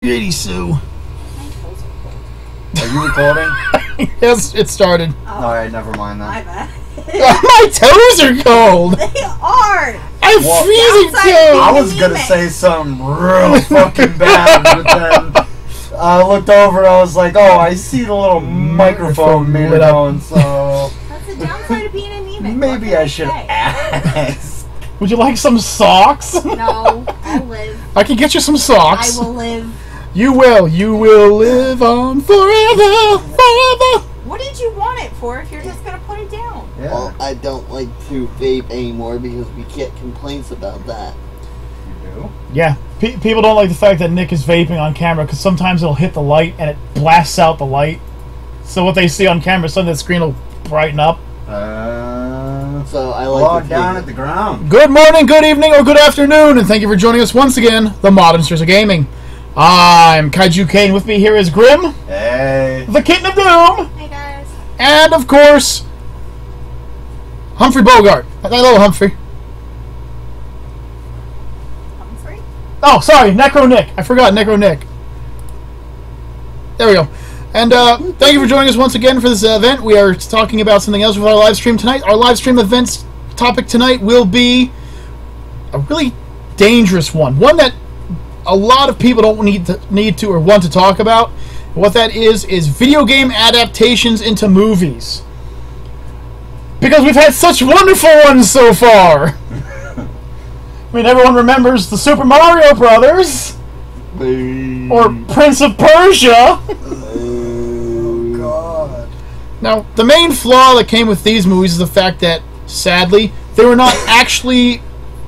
Shitty Sue. Are you recording? Yes, it started. Alright, never mind My that. bad. My toes are cold. They are. I'm Well, freezing outside toes. I was gonna say something real fucking bad, but then I looked over and I was like, oh, I see the little microphone meter lit up. going, so That's the downside of being anemic. maybe What I can should say? ask. Would you like some socks? No, I'll live. I can get you some I socks. will live. You will live on forever, forever. What did you want it for if you're just gonna put it down? Yeah. Well, I don't like to vape anymore because we get complaints about that. You do? Yeah, people don't like the fact that Nick is vaping on camera because sometimes it'll hit the light and it blasts out the light. So what they see on camera, suddenly the screen will brighten up. So I like Log to down vape. at the ground. Good morning, good evening, or good afternoon, and thank you for joining us once again, the Modernsters of Gaming. I'm Kaiju Kane. With me here is Grim, Hey. the Kitten of Doom, Hey guys. and of course, Humphrey Bogart. Hello, Humphrey. Humphrey? Oh, sorry, Necro Nick. I forgot Necro Nick. There we go. And thank you for joining us once again for this event. We are talking about something else with our live stream tonight. Our live stream event's topic tonight will be a really dangerous one. One that a lot of people don't need to or want to talk about. What that is video game adaptations into movies. Because we've had such wonderful ones so far. I mean, everyone remembers the Super Mario Brothers. Or Prince of Persia. Oh, God. Now, the main flaw that came with these movies is the fact that, sadly, they were not actually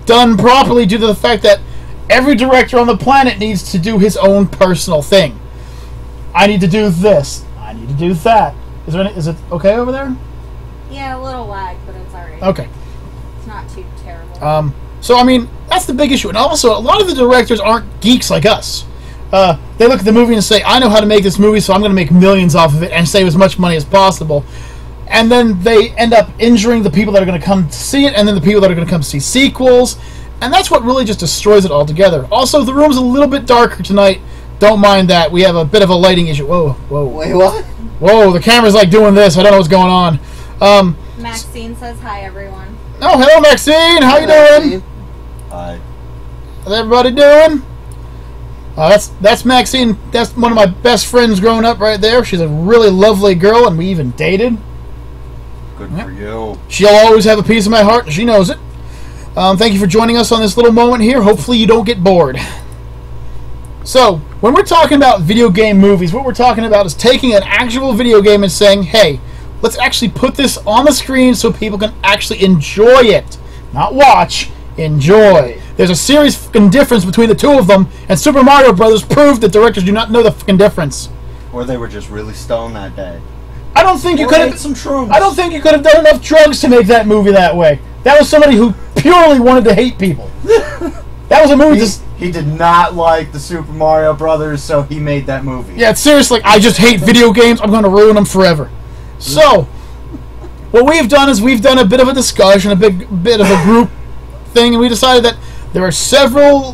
done properly due to the fact that every director on the planet needs to do his own personal thing. I need to do this. I need to do that. Is it okay over there? Yeah, a little lag, but it's alright. Okay. It's not too terrible. So, I mean, that's the big issue. And also, a lot of the directors aren't geeks like us. They look at the movie and say, I know how to make this movie, so I'm going to make millions off of it and save as much money as possible. And then they end up injuring the people that are going to come to see it, and then the people that are going to come see sequels. And that's what really just destroys it altogether. Also, the room's a little bit darker tonight. Don't mind that. We have a bit of a lighting issue. Whoa, whoa. Wait, what? Whoa, the camera's like doing this. I don't know what's going on. Maxine says hi, everyone. Oh, hello, Maxine. How you doing? Hi. How's everybody doing? That's Maxine. That's one of my best friends growing up right there. She's a really lovely girl, and we even dated. Good for you. She'll always have a piece of my heart, and she knows it. Thank you for joining us on this little moment here. Hopefully you don't get bored. So, when we're talking about video game movies, what we're talking about is taking an actual video game and saying, hey, let's actually put this on the screen so people can actually enjoy it. Not watch, enjoy. There's a serious fucking difference between the two of them, and Super Mario Brothers proved that directors do not know the fucking difference. Or they were just really stoned that day. I don't think you Or could ate have. some shrooms. I don't think you could have done enough drugs to make that movie that way. That was somebody who purely wanted to hate people. That was a movie. He did not like the Super Mario Brothers, so he made that movie. Yeah, it's seriously, I just hate video games. I'm going to ruin them forever. So, what we've done is we've done a bit of a discussion, a bit of a group thing, and we decided that there are several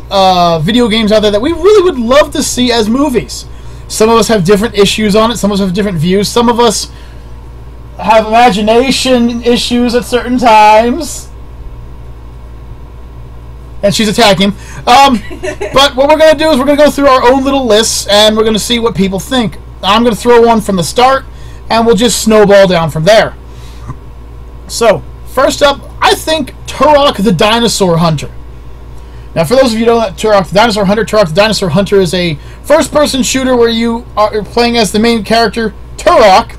video games out there that we really would love to see as movies. Some of us have different issues on it. Some of us have different views. Some of us have imagination issues at certain times. And she's attacking him. But what we're going to do is we're going to go through our own little lists, and we're going to see what people think. I'm going to throw one from the start, and we'll just snowball down from there. So, first up, I think Turok the Dinosaur Hunter. Now, for those of you who don't know Turok the Dinosaur Hunter, Turok the Dinosaur Hunter is a first-person shooter where you are playing as the main character, Turok,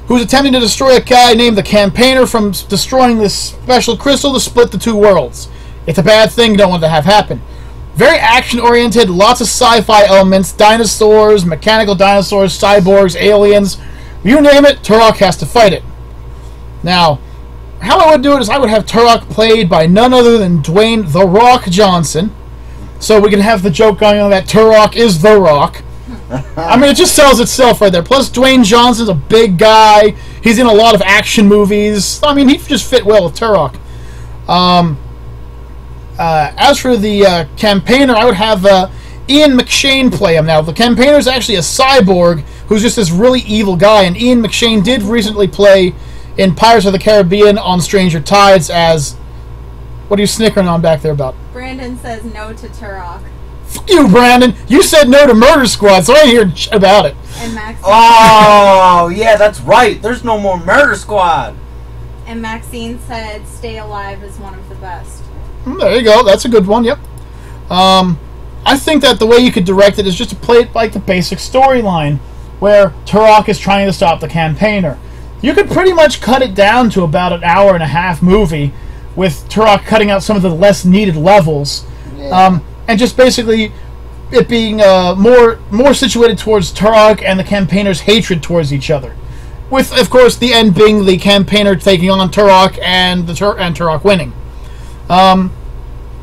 who's attempting to destroy a guy named the Campaigner from destroying this special crystal to split the two worlds. It's a bad thing, you don't want to have happen. Very action-oriented, lots of sci-fi elements, dinosaurs, mechanical dinosaurs, cyborgs, aliens. You name it, Turok has to fight it. Now, how I would do it is I would have Turok played by none other than Dwayne "The Rock" Johnson. So we can have the joke going on that Turok is The Rock. I mean, it just sells itself right there. Plus, Dwayne Johnson's a big guy. He's in a lot of action movies. I mean, he'd just fit well with Turok. As for the Campaigner, I would have Ian McShane play him. Now, the campaigner is actually a cyborg who's just this really evil guy, and Ian McShane did recently play in Pirates of the Caribbean on Stranger Tides as... What are you snickering on back there about? Brandon says no to Turok. Fuck you, Brandon! You said no to Murder Squad, so I didn't hear about it. And Maxine. Oh, yeah, that's right. There's no more Murder Squad. And Maxine said Stay Alive is one of the best. There you go. That's a good one, yep. I think that the way you could direct it is just to play it like the basic storyline, where Turok is trying to stop the campaigner. You could pretty much cut it down to about an hour-and-a-half movie, with Turok cutting out some of the less needed levels, and just basically it being more situated towards Turok and the campaigners' hatred towards each other. With, of course, the end being the campaigner taking on Turok and Turok winning.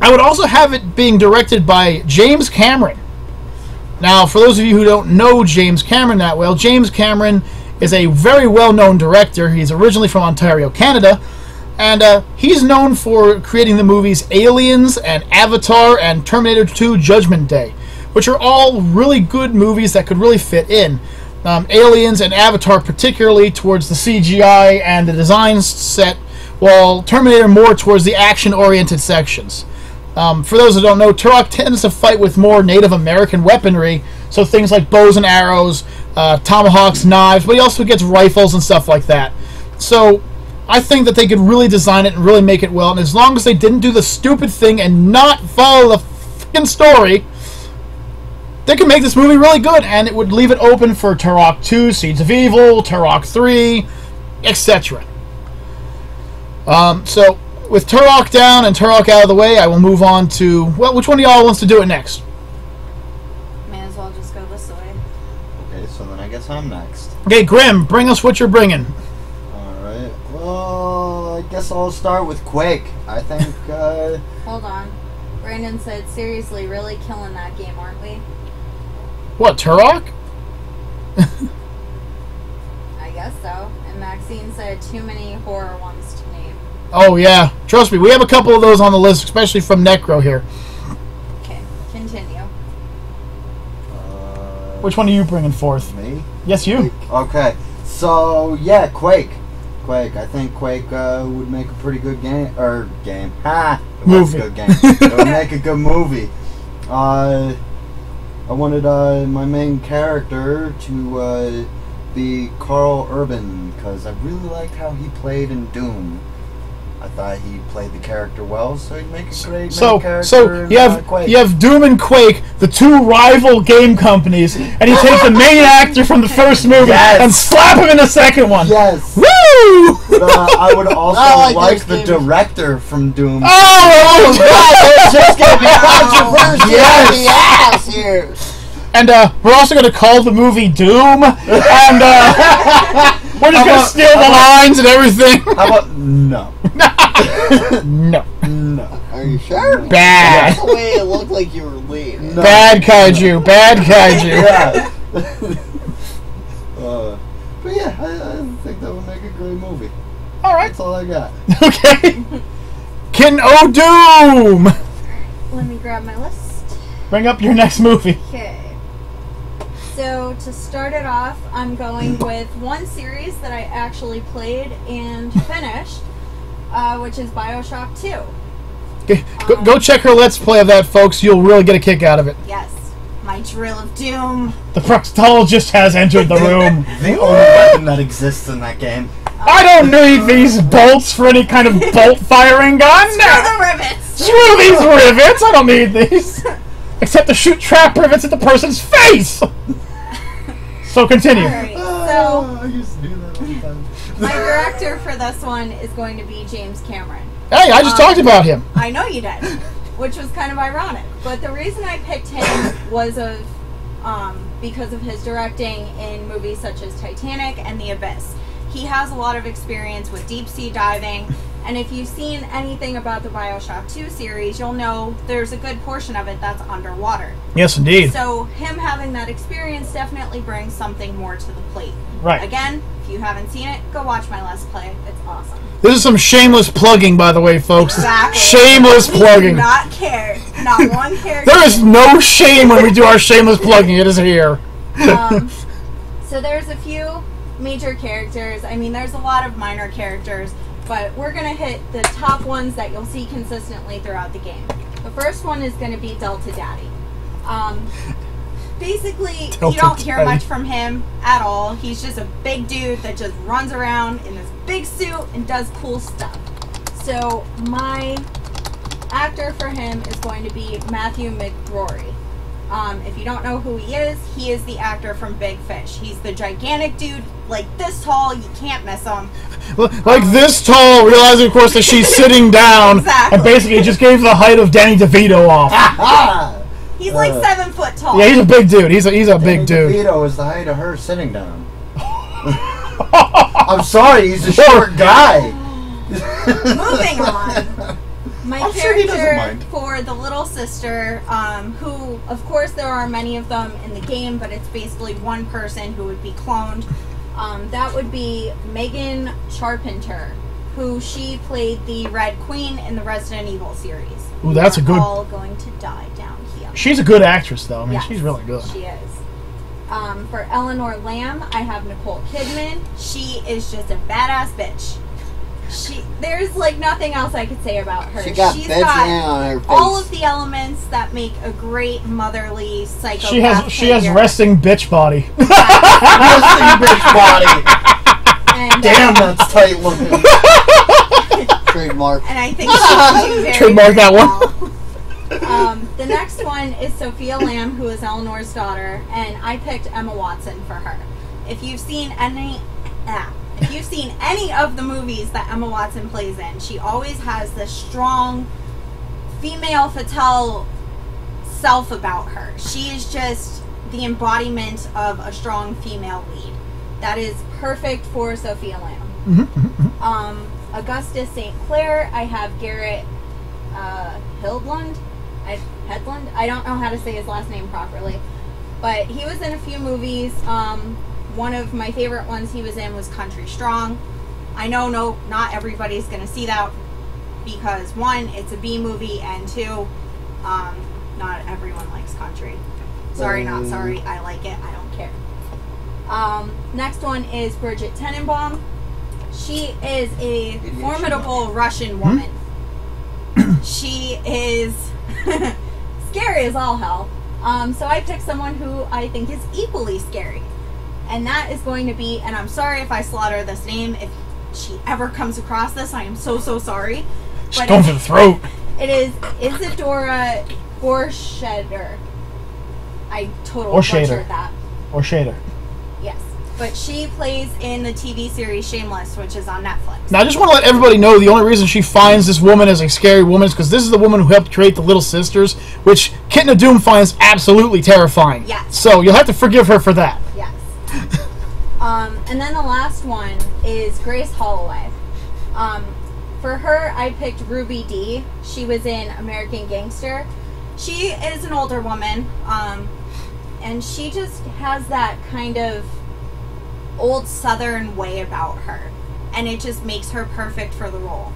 I would also have it being directed by James Cameron. Now, for those of you who don't know James Cameron that well, James Cameron is a very well-known director. He's originally from Ontario, Canada, and he's known for creating the movies Aliens and Avatar and Terminator 2 Judgment Day, which are all really good movies that could really fit in. Aliens and Avatar particularly towards the CGI and the design set, while Terminator more towards the action-oriented sections. For those who don't know, Turok tends to fight with more Native American weaponry, so things like bows and arrows, tomahawks, knives, but he also gets rifles and stuff like that. So I think that they could really design it and really make it well, and as long as they didn't do the stupid thing and not follow the fucking story, they could make this movie really good, and it would leave it open for Turok 2, Seeds of Evil, Turok 3, etc. So, with Turok down and Turok out of the way, I will move on to... Well, which one of y'all wants to do it next? May as well just go this way. Okay, so then I guess I'm next. Okay, Grim, bring us what you're bringing. Alright, well, I guess I'll start with Quake. I think, Hold on. Brandon said, seriously, really killing that game, aren't we? What, Turok? I guess so. And Maxine said, too many horror ones to name. Oh, yeah. Trust me, we have a couple of those on the list, especially from Necro here. Okay, continue. Which one are you bringing forth? Me? Yes, you. Okay, so, yeah, Quake. I think Quake would make a pretty good game. Ha! It was Movie. a good game. It would make a good movie. I wanted my main character to be Carl Urban, because I really liked how he played in Doom. I thought he played the character well, so he'd make a great main character. So in Quake. you have Doom and Quake, the two rival game companies, and you take the main actor from the first movie and slap him in the second one. Yes. Woo! But, I would also like the director from Doom. Oh, God, there's just gonna be controversy on the ass here. And we're also going to call the movie Doom, and we're just going to steal the lines and everything. How about no? No. Are you sure? Bad. That's the way it looked like you were leading. No. Bad kaiju. Bad kaiju. Yeah. But yeah, I think that would make a great movie. All right. That's all I got. Okay. Kin O Doom. Let me grab my list. Bring up your next movie. Okay. So, to start it off, I'm going with one series that I actually played and finished, which is BioShock 2. Okay. Go check her Let's Play of that, folks. You'll really get a kick out of it. Yes. My drill of doom. The proctologist has entered the room. The only weapon that exists in that game. I don't need these bolts for any kind of bolt firing gun. Screw the rivets. Screw these rivets. I don't need these. Except to shoot trap rivets at the person's face. So continue. Alright, so I used to do that all the time. my director for this one is going to be James Cameron. Hey, I just talked about him. I know you did, which was kind of ironic. But the reason I picked him was because of his directing in movies such as Titanic and The Abyss. He has a lot of experience with deep sea diving, and if you've seen anything about the BioShock 2 series, you'll know there's a good portion of it that's underwater. Yes, indeed. So him having that experience definitely brings something more to the plate. Right. Again, if you haven't seen it, go watch my Let's Play. It's awesome. This is some shameless plugging, by the way, folks. Exactly. Shameless We plugging. do not care. on one character. There is no shame when we do our shameless plugging. It is here. So there's a few major characters. I mean, there's a lot of minor characters, but we're going to hit the top ones that you'll see consistently throughout the game. The first one is going to be Delta Daddy. Basically, you don't hear much from him at all. He's just a big dude that just runs around in this big suit and does cool stuff. So my actor for him is going to be Matthew McRory. If you don't know who he is the actor from Big Fish. He's the gigantic dude, like this tall, you can't miss him. Like this tall, realizing, of course, that she's sitting down, Exactly. and basically just gave the height of Danny DeVito off. He's like 7 foot tall. Yeah, he's a big dude. He's a big dude. DeVito is the height of her sitting down. I'm sorry, he's a short guy. Moving on. My I'm sure he doesn't character mind. for the little sister, who, of course, there are many of them in the game, but it's basically one person who would be cloned. That would be Megan Charpenter, who she played the Red Queen in the Resident Evil series. Ooh, that's a We're good. all going to die down here. She's a good actress, though. I mean, Yes, she's really good. She is. For Eleanor Lamb, I have Nicole Kidman. She is just a badass bitch. There's like nothing else I could say about her. She got She's bitch got ran on her face. all of the elements that make a great motherly psychopath. She has figure. resting bitch body. Resting bitch body. And, Damn, that's tight looking. Trademark. and I think she can do very, Trademark that very well. The next one is Sophia Lamb, who is Eleanor's daughter, and I picked Emma Watson for her. If you've seen any of the movies that Emma Watson plays in, she always has this strong female fatale self about her. She is just the embodiment of a strong female lead. That is perfect for Sophia Lamb. Augustus St. Clair, I have Garrett Hedlund. I don't know how to say his last name properly, but he was in a few movies. One of my favorite ones he was in was Country Strong. I know not everybody's going to see that because, one, it's a B movie, and two, not everyone likes country. Sorry, not sorry. I like it. I don't care. Next one is Bridget Tenenbaum. She is a formidable Russian woman. She is scary as all hell. So I picked someone who I think is equally scary. And that is going to be, and I'm sorry if I slaughter this name, if she ever comes across this, I am so sorry. She's going for the throat. It is Isadora Borsheder. I totally butchered that. Or Shader. Yes. But she plays in the TV series Shameless, which is on Netflix. Now, I just want to let everybody know the only reason she finds this woman as a scary woman is because this is the woman who helped create the Little Sisters, which Kitten of Doom finds absolutely terrifying. Yes. So you'll have to forgive her for that. Yes. And then the last one is Grace Holloway. For her, I picked Ruby Dee. She was in American Gangster. She is an older woman, and she just has that kind of old Southern way about her, and it just makes her perfect for the role.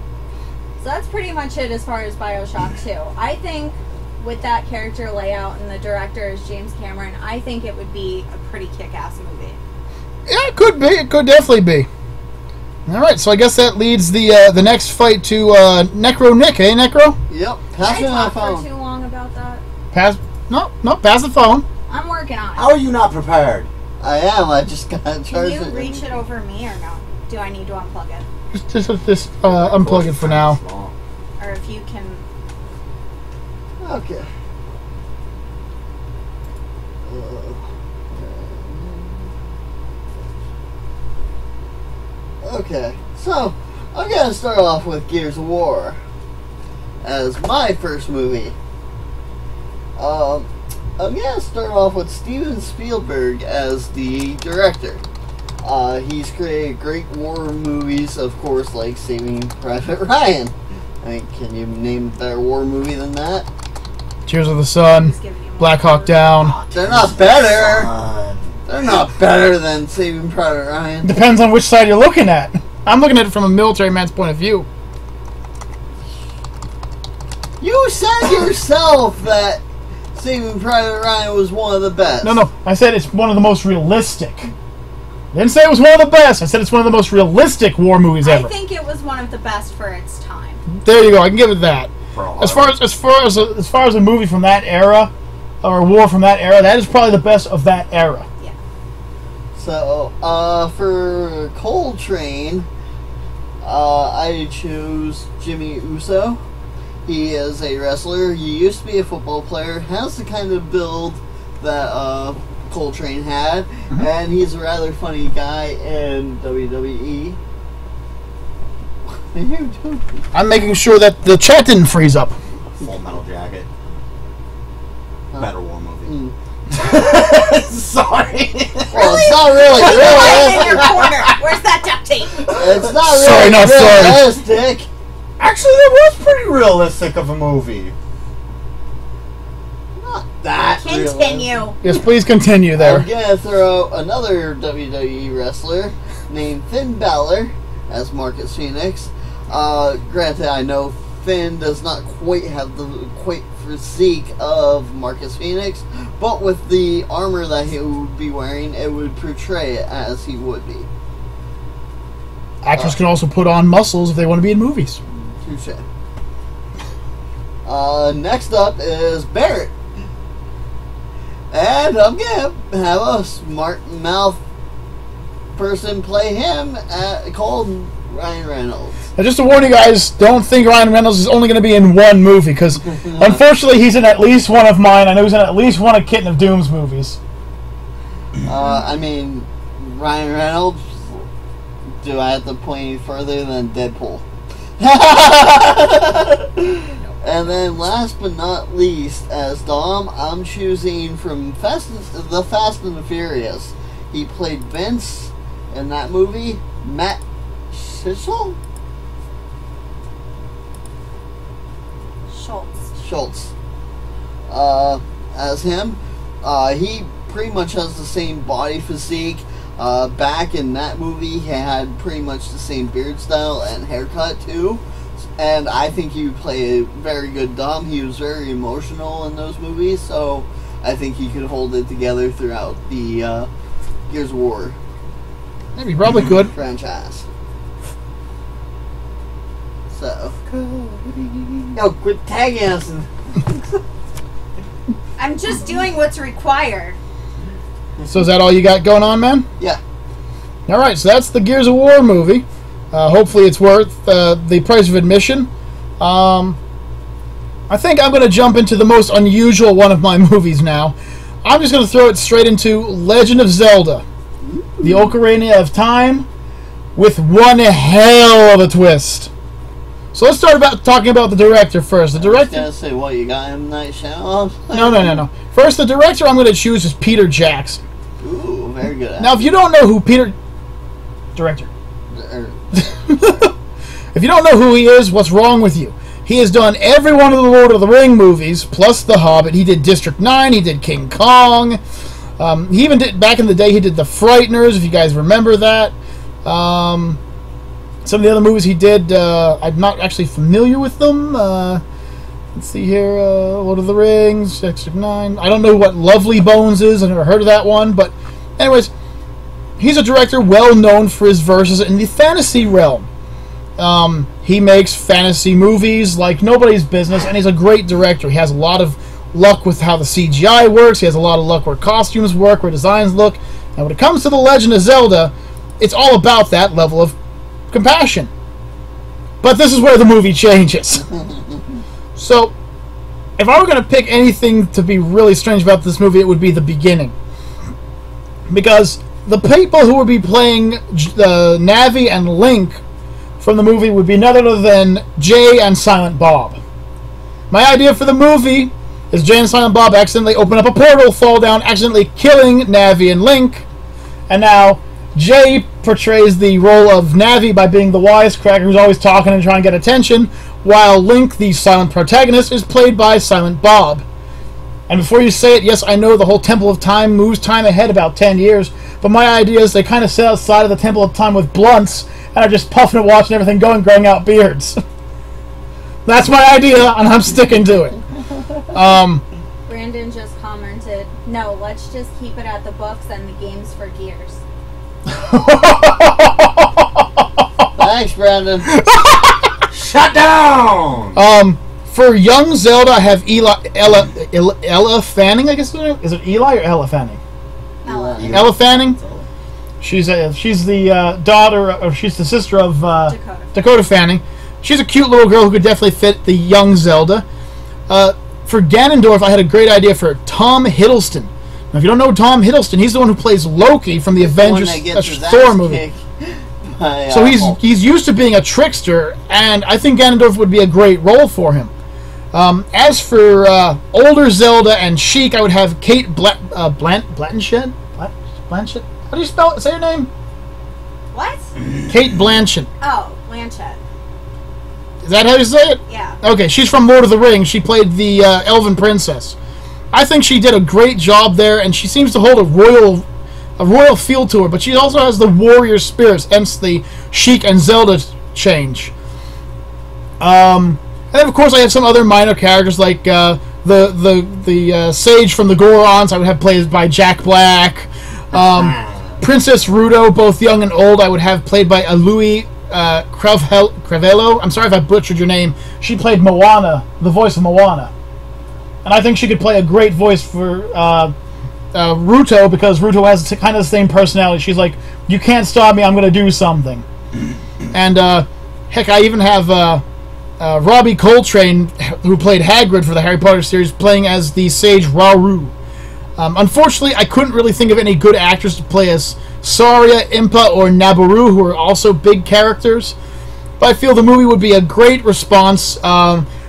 So that's pretty much it as far as Bioshock 2. I think with that character layout and the director is James Cameron, I think it would be a pretty kick-ass movie. Yeah, it could be. It could definitely be. All right, so I guess that leads the next fight to Necro Nick, eh, Necro? Yep. Did Pass I me my talk for phone. too long about that? Pass. No, pass the phone. I'm working on it. How are you not prepared? I am. I just got Can charged. you reach it over me or no? Do I need to unplug it? Just unplug it for now. Or if you can... Okay. Okay, so I'm gonna start off with Gears of War as my first movie. I'm gonna start off with Steven Spielberg as the director. He's created great war movies, of course, like Saving Private Ryan. I mean, can you name a better war movie than that? Tears of the Sun, Just giving you more Black Hawk Down. They're not better. They're not better than Saving Private Ryan. Depends on which side you're looking at. I'm looking at it from a military man's point of view. You said yourself that Saving Private Ryan was one of the best. No, I said it's one of the most realistic. I didn't say it was one of the best. I said it's one of the most realistic war movies ever. I think it was one of the best for its time. There you go. I can give it that. As far as a movie from that era, or a war from that era, that is probably the best of that era. Yeah. So, for Coltrane, I choose Jimmy Uso. He is a wrestler. He used to be a football player. Has the kind of build that Coltrane had, and he's a rather funny guy in WWE. What are you doing? I'm making sure that the chat didn't freeze up. Full Metal Jacket. Better war movie. Sorry. Well, it's not really In your realistic. corner. Where's that duct tape? It's not Sorry, really not sorry. realistic. Actually, that was pretty realistic of a movie. Not that realistic. Continue. Yes, please continue there. I'm gonna throw another WWE wrestler named Finn Balor as Marcus Phoenix. Granted, I know Finn does not quite have the physique of Marcus Phoenix, but with the armor that he would be wearing, it would portray it as he would be. Actors can also put on muscles if they want to be in movies. Touche. Next up is Barrett. And I'm gonna have a smart mouth person play him called Ryan Reynolds. Now, just to warn you guys, don't think Ryan Reynolds is only going to be in one movie, because unfortunately he's in at least one of mine. I know he's in at least one of Kitten of Doom's movies. I mean, Ryan Reynolds, do I have to point any further than Deadpool? And then last but not least, as Dom, I'm choosing from the Fast and the Furious. He played Vince in that movie. Matt Schultz? Schultz. As him. He pretty much has the same body physique. Back in that movie, he had pretty much the same beard style and haircut too. And I think he would play a very good Dom. He was very emotional in those movies, so I think he could hold it together throughout the Gears of War Maybe probably could. franchise. So, yo, quit tagging us. I'm just doing what's required. So is that all you got going on, man? Yeah. All right, so that's the Gears of War movie. Hopefully it's worth the price of admission. I think I'm going to jump into the most unusual one of my movies now. I'm just going to throw it straight into Legend of Zelda, the Ocarina of Time, with one hell of a twist. So let's start talking about the director first. The I was director. gonna say, what, you got M. Night Shyamalan? No. First, the director I'm going to choose is Peter Jackson. Ooh, very good. Now, if you don't know who Director. If you don't know who he is, what's wrong with you? He has done every one of the Lord of the Ring movies, plus The Hobbit. He did District 9, he did King Kong. He even did, back in the day, he did The Frighteners, if you guys remember that. Some of the other movies he did, I'm not actually familiar with them. Let's see here, Lord of the Rings, District 9. I don't know what Lovely Bones is, I've never heard of that one, but anyways, he's a director well known for his verses in the fantasy realm. He makes fantasy movies like nobody's business, and he's a great director. He has a lot of luck with how the CGI works. He has a lot of luck where costumes work, where designs look. And when it comes to The Legend of Zelda, it's all about that level of compassion. But this is where the movie changes. So, if I were going to pick anything to be really strange about this movie, it would be the beginning. Because the people who would be playing Navi and Link from the movie would be none other than Jay and Silent Bob. My idea for the movie is Jay and Silent Bob accidentally open up a portal, fall down, accidentally killing Navi and Link, and now Jay portrays the role of Navi by being the wisecracker who's always talking and trying to get attention, while Link, the silent protagonist, is played by Silent Bob. And before you say it, yes, I know the whole Temple of Time moves time ahead about 10 years, but my idea is they kind of sit outside of the Temple of Time with blunts and are just puffing and watching everything going, growing out beards. That's my idea, and I'm sticking to it. Brandon just commented, "No, let's just keep it at the books and the games for Gears." Thanks, Brandon. Shut down! For young Zelda, I have Ella Fanning, I guess. Is it Eli or Ella Fanning? Ella Fanning. She's the daughter, or she's the sister of Dakota Fanning. She's a cute little girl who could definitely fit the young Zelda. For Ganondorf, I had a great idea for Tom Hiddleston. Now, if you don't know Tom Hiddleston, he's the one who plays Loki from the Avengers Thor movie. So he's used to being a trickster, and I think Ganondorf would be a great role for him. As for older Zelda and Sheik, I would have Kate Blanchett. Blanchett? How do you spell it? Say her name. What? Kate Blanchett. Oh, Blanchett. Is that how you say it? Yeah. Okay, she's from Lord of the Rings. She played the Elven Princess. I think she did a great job there, and she seems to hold a royal feel to her, but she also has the warrior spirits, hence the Sheik and Zelda change. And then, of course, I have some other minor characters, like the sage from the Gorons, I would have played by Jack Black. Princess Ruto, both young and old, I would have played by Alui Cravello. I'm sorry if I butchered your name. She played Moana, the voice of Moana. And I think she could play a great voice for Ruto, because Ruto has kind of the same personality. She's like, you can't stop me, I'm going to do something. And, heck, I even have Robbie Coltrane, who played Hagrid for the Harry Potter series, playing as the sage Rauru. Unfortunately, I couldn't really think of any good actors to play as Saria, Impa, or Nabaru, who are also big characters. But I feel the movie would be a great response,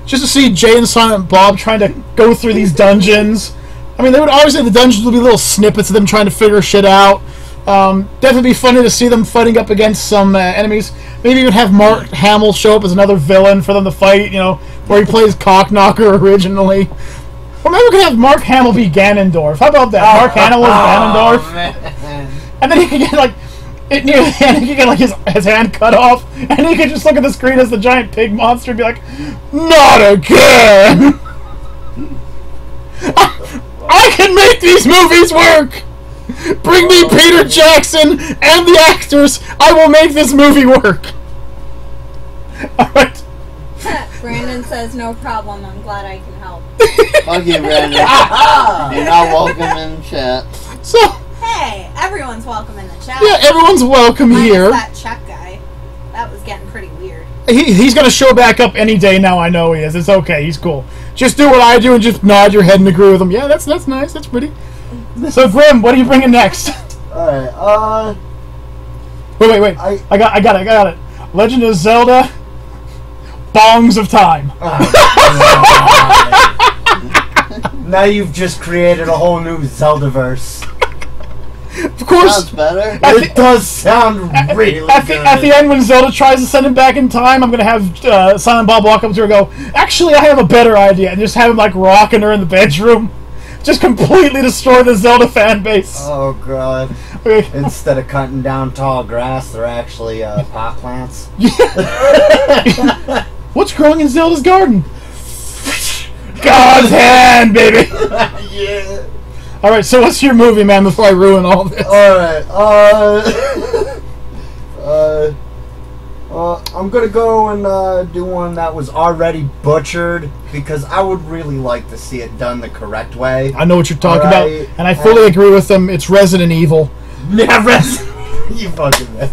just to see Jay and Silent Bob trying to go through these dungeons. I mean, obviously the dungeons would be little snippets of them trying to figure shit out. Definitely be funny to see them fighting up against some enemies. Maybe even have Mark Hamill show up as another villain for them to fight, where he plays Cockknocker originally. Or maybe we could have Mark Hamill be Ganondorf. How about that? Mark Hamill is Ganondorf. Man. And then he could get, near the end, he could get, his hand cut off, and he could just look at the screen as the giant pig monster and be like, not again! I can make these movies work! Bring me Peter Jackson and the actors! I will make this movie work! Alright. Brandon says, no problem, I'm glad I can help. Fuck you, Brandon. You're not welcome in chat. So... Hey, everyone's welcome in the chat. Yeah, everyone's welcome here. That Czech guy. That was getting pretty weird. He's going to show back up any day now, I know he is. It's okay, he's cool. Just do what I do and just nod your head and agree with him. Yeah, that's nice, that's pretty. So, Grim, what are you bringing next? Alright, Wait. I got it. Legend of Zelda, Bongs of Time. Now you've just created a whole new Zeldaverse. Of course. Sounds better. It does sound really good. At the end, when Zelda tries to send him back in time, I'm going to have Silent Bob walk up to her and go, actually, I have a better idea. And just have him, rocking her in the bedroom. Just completely destroy the Zelda fan base. Oh, God. Okay. Instead of cutting down tall grass, they're actually pot plants. What's growing in Zelda's garden? God's hand, baby! Yeah. Alright, so what's your movie, man, before I ruin all this? Alright, I'm gonna go and do one that was already butchered, because I would really like to see it done the correct way. I know what you're talking about, and I fully agree with them. It's Resident Evil. Yeah, Resident You fucking man.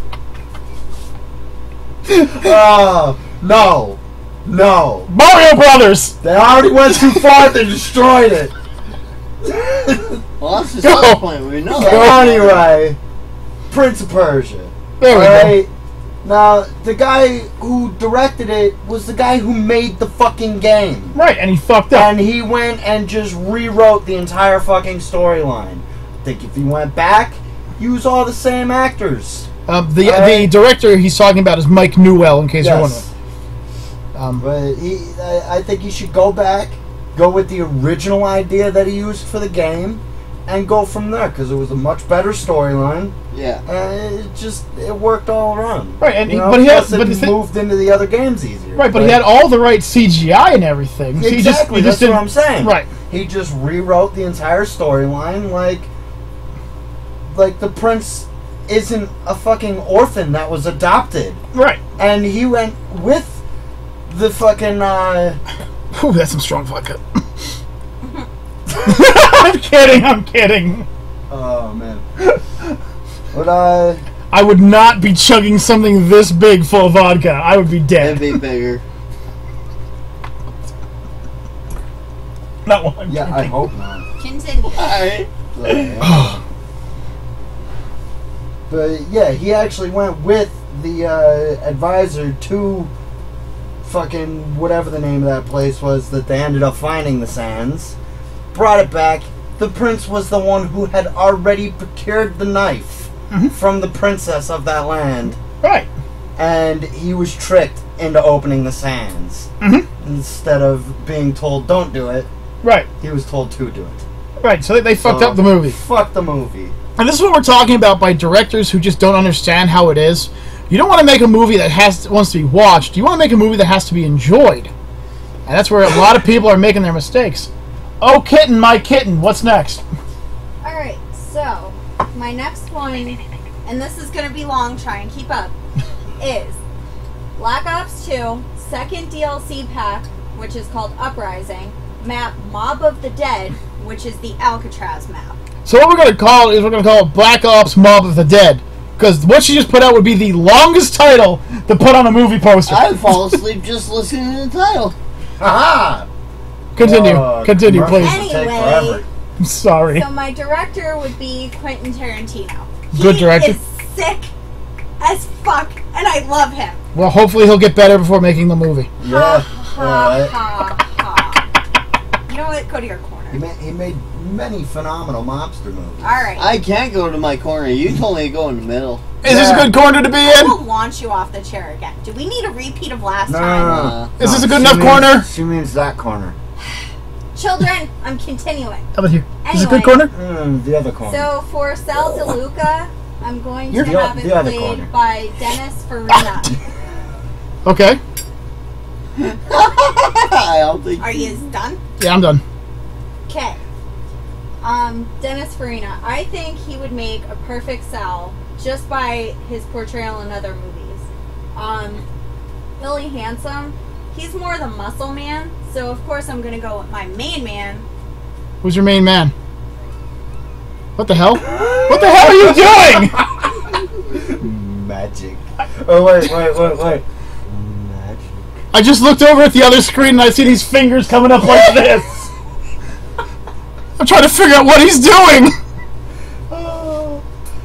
No. Mario Brothers! They already went too far, they destroyed it. Well, that's the start point. We know that. Anyway, Prince of Persia. There we go. Now, the guy who directed it was the guy who made the fucking game. Right, and he fucked up. And he went and just rewrote the entire fucking storyline. I think if he went back, use all the same actors. The director he's talking about is Mike Newell, in case you're wondering. But I think he should go back, go with the original idea that he used for the game, and go from there because it was a much better storyline. Yeah. And it worked all around. Right, and You know, but he had, plus but it moved into the other games easier. right, but he had all the right CGI and everything. So Exactly, he just that's what didn't- I'm saying. Right. He just rewrote the entire storyline like the prince isn't a fucking orphan that was adopted. Right. And he went with the fucking Ooh, that's some strong vodka. I'm kidding. oh man. But I would not be chugging something this big full of vodka. I would be dead. It'd be bigger. Not one. yeah, I hope not. Continue. Alright. But yeah, he actually went with the advisor to fucking whatever the name of that place was that they ended up finding the sands. Brought it back. The prince was the one who had already procured the knife from the princess of that land. Right. And he was tricked into opening the sands. Instead of being told don't do it, Right. he was told to do it. Right. So they fucked So, up the movie. Fuck the movie. And this is what we're talking about by directors who just don't understand how it is. You don't want to make a movie that wants to be watched. You want to make a movie that has to be enjoyed. And that's where a lot of people are making their mistakes. Oh, kitten, my kitten. What's next? Alright, so my next one, and this is going to be long, try and keep up, is Black Ops 2 second DLC pack, which is called Uprising, map Mob of the Dead, which is the Alcatraz map. So what we're going to call it is we're going to call it Black Ops Mob of the Dead. Because what she just put out would be the longest title to put on a movie poster. I'd fall asleep just listening to the title. Haha! Continue, please. commercials take Anyway. forever. I'm sorry. So my director would be Quentin Tarantino. Good director. He is sick as fuck, and I love him. Well, hopefully he'll get better before making the movie. Yeah. Ha ha ha. You know what? Go to your corner. He made many phenomenal mobster movies. Alright. I can't go to my corner. You told me to go in the middle. Is this a good corner to be I in? will launch you off the chair again. Do we need a repeat of last No, time? no, Uh, Is this a good she enough means- corner? She means that corner. Children, I'm continuing. How about here? Is this a good Anyway. corner? The other corner. So for Sal DeLuca, I'm going to You're- have it the other played corner. by Dennis Farina. Okay. I don't think. Are you done? Yeah, I'm done. Okay. Dennis Farina. I think he would make a perfect Sal just by his portrayal in other movies. Really handsome. He's more the muscle man, so of course I'm gonna go with my main man. Who's your main man? What the hell? What the hell are you doing? Magic. Oh, wait. Magic. I just looked over at the other screen and I see these fingers coming up like this. I'm trying to figure out what he's doing.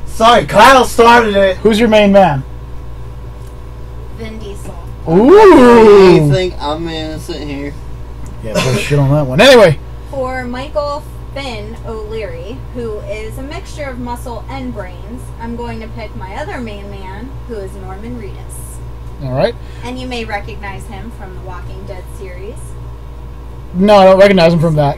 Sorry, Kyle started it. Who's your main man? Vin Diesel. You Ooh. think I'm innocent here? Yeah, put shit on that one. Anyway. For Michael Finn O'Leary, who is a mixture of muscle and brains, I'm going to pick my other main man, who is Norman Reedus. All right. And you may recognize him from the Walking Dead series. No, I don't recognize him from that.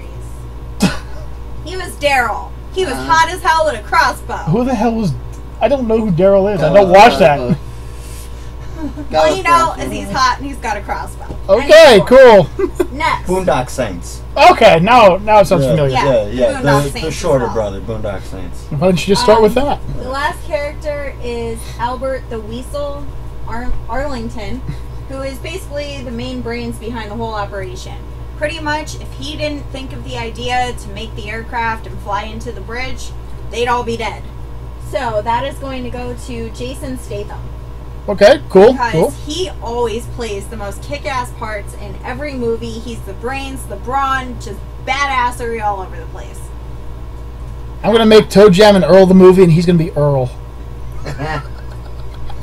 He was Daryl. He was hot as hell with a crossbow. Who the hell was... I don't know who Daryl is. I don't watch that. All you know is he's hot and he's got a crossbow. Okay, Anyway, cool. Next. Boondock Saints. Okay, now it sounds familiar. Yeah. Yeah. Boondock The Saints shorter as well. brother, Boondock Saints. Why don't you just start with that? The last character is Albert the Weasel Arlington, who is basically the main brains behind the whole operation. Pretty much, if he didn't think of the idea to make the aircraft and fly into the bridge, they'd all be dead. So that is going to go to Jason Statham. Okay, cool, Because cool. he always plays the most kick-ass parts in every movie. He's the brains, the brawn, just badassery all over the place. I'm going to make Toe Jam and Earl the movie, and he's going to be Earl. On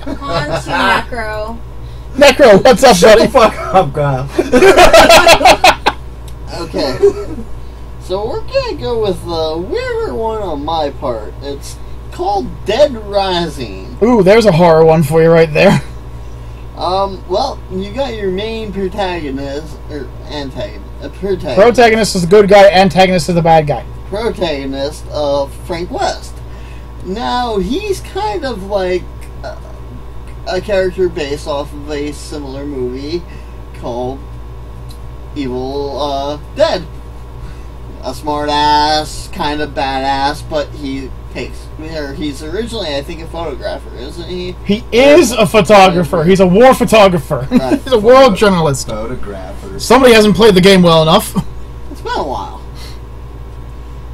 to Necro. Necro, what's up, Shut buddy? the fuck up, Kyle. Okay. So we're gonna go with the weirder one on my part. It's called Dead Rising. Ooh, there's a horror one for you right there. Well, you got your main protagonist, or protagonist. Protagonist is the good guy, antagonist is the bad guy. protagonist of Frank West. Now, he's kind of like a character based off of a similar movie called Evil Dead. A smart ass, kind of badass, but he's originally, I think, a photographer, isn't he? He is a photographer. He's a war photographer. Right. He's a world journalist. Photographer. Somebody hasn't played the game well enough. It's been a while.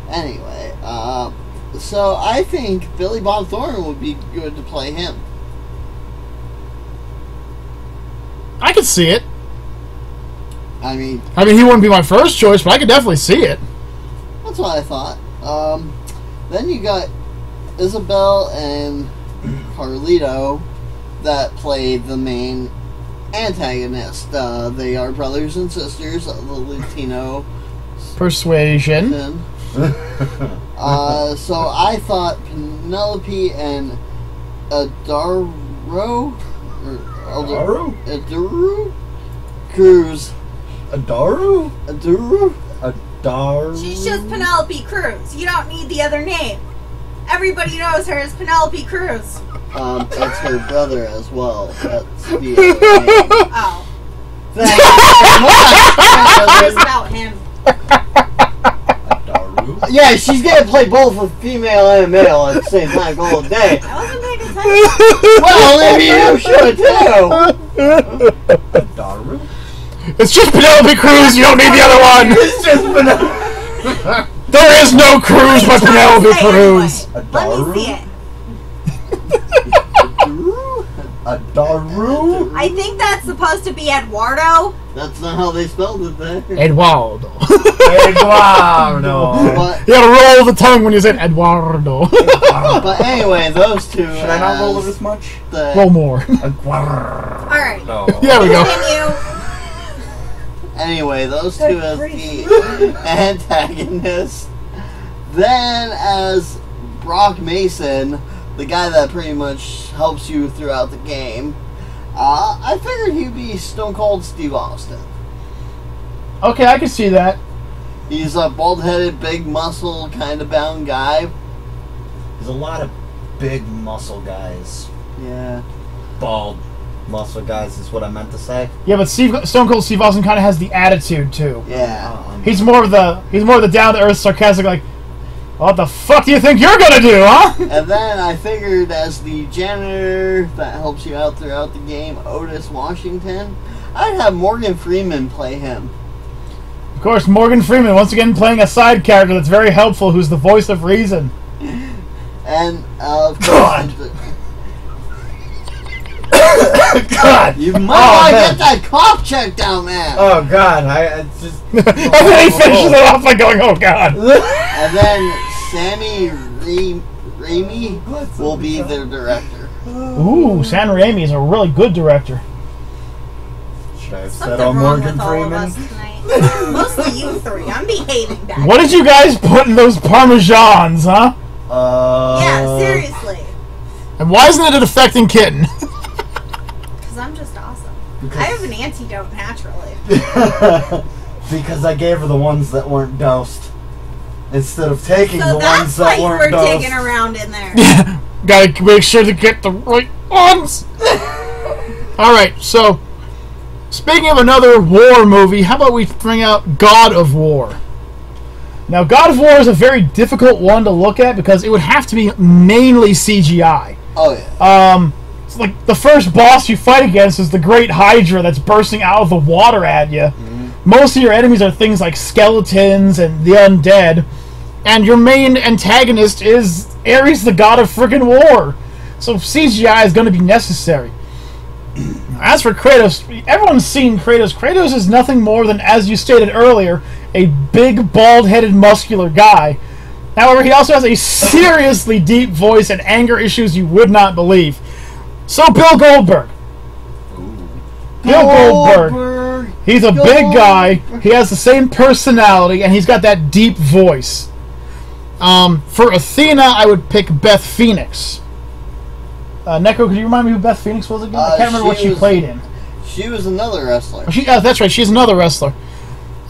Anyway, so I think Billy Bob Thornton would be good to play him. I could see it. I mean, he wouldn't be my first choice, but I could definitely see it. that's what I thought. Then you got Isabel and Carlito that played the main antagonist. They are brothers and sisters of the Latino Persuasion. So I thought Penelope and Adaro Cruz. Adaru? She's just Penelope Cruz. You don't need the other name. Everybody knows her as Penelope Cruz. That's her brother as well. That's the other name. Oh. Thanks. It's about him. Yeah, she's gonna play both a female and a male at the same time all day. I wasn't paying attention. Well, maybe you should too. Daru? It's just Penelope Cruz. You don't need the other one. It's just Penelope. There is no Cruz but Penelope Cruz. Let me see it. Adaru? I think that's supposed to be Eduardo. That's not how they spelled it there. Eduardo. Eduardo. But, You gotta roll the tongue when you say Eduardo. but anyway, those two. Should I not roll it as much? Roll more. Alright. No. There we go. Continue. Anyway, those two as the antagonists. Then as Brock Mason, the guy that pretty much helps you throughout the game, I figured he'd be Stone Cold Steve Austin. Okay, I can see that. He's a bald-headed, big muscle, kind of bound guy. There's a lot of big muscle guys. Yeah. Bald muscle guys is what I meant to say. Yeah, but Stone Cold Steve Austin kind of has the attitude too. Yeah. He's more of the down to earth, sarcastic, like, what the fuck do you think you're gonna do, huh? And then I figured as the janitor that helps you out throughout the game, Otis Washington, I'd have Morgan Freeman play him. Of course, Morgan Freeman once again playing a side character that's very helpful, who's the voice of reason. And of course, God. God. you might want to get that cough checked out, man. Oh God, I just. And then he finishes it off by going, oh god. And then Sammy Raimi will be the director. Ooh, San Raimi is a really good director. Should I have said Something on wrong Morgan with all of Freeman? us tonight. Mostly you three. I'm behaving back. What did you guys put in those parmesans, huh? Yeah, seriously. And why isn't it affecting Kitten? Because I'm just awesome. I have an antidote naturally. Because I gave her the ones that weren't dosed instead of taking So the ones that's why that you were weren't dosed. digging around in there. Gotta make sure to get the right ones. Alright, so speaking of another war movie, how about we bring out God of War? Now, God of War is a very difficult one to look at because it would have to be mainly CGI. Oh yeah. It's like the first boss you fight against is the Great Hydra that's bursting out of the water at you. Mm-hmm. Most of your enemies are things like skeletons and the undead, and your main antagonist is Ares, the god of friggin' war. So CGI is going to be necessary. As for Kratos, everyone's seen Kratos. Kratos is nothing more than, as you stated earlier, a big, bald-headed, muscular guy. However, he also has a seriously deep voice and anger issues you would not believe. So Bill Goldberg. Bill Goldberg. He's a big guy. He has the same personality, and he's got that deep voice. For Athena, I would pick Beth Phoenix. Neko, could you remind me who Beth Phoenix was again? I can't remember what she played in. She was another wrestler. That's right, she's another wrestler.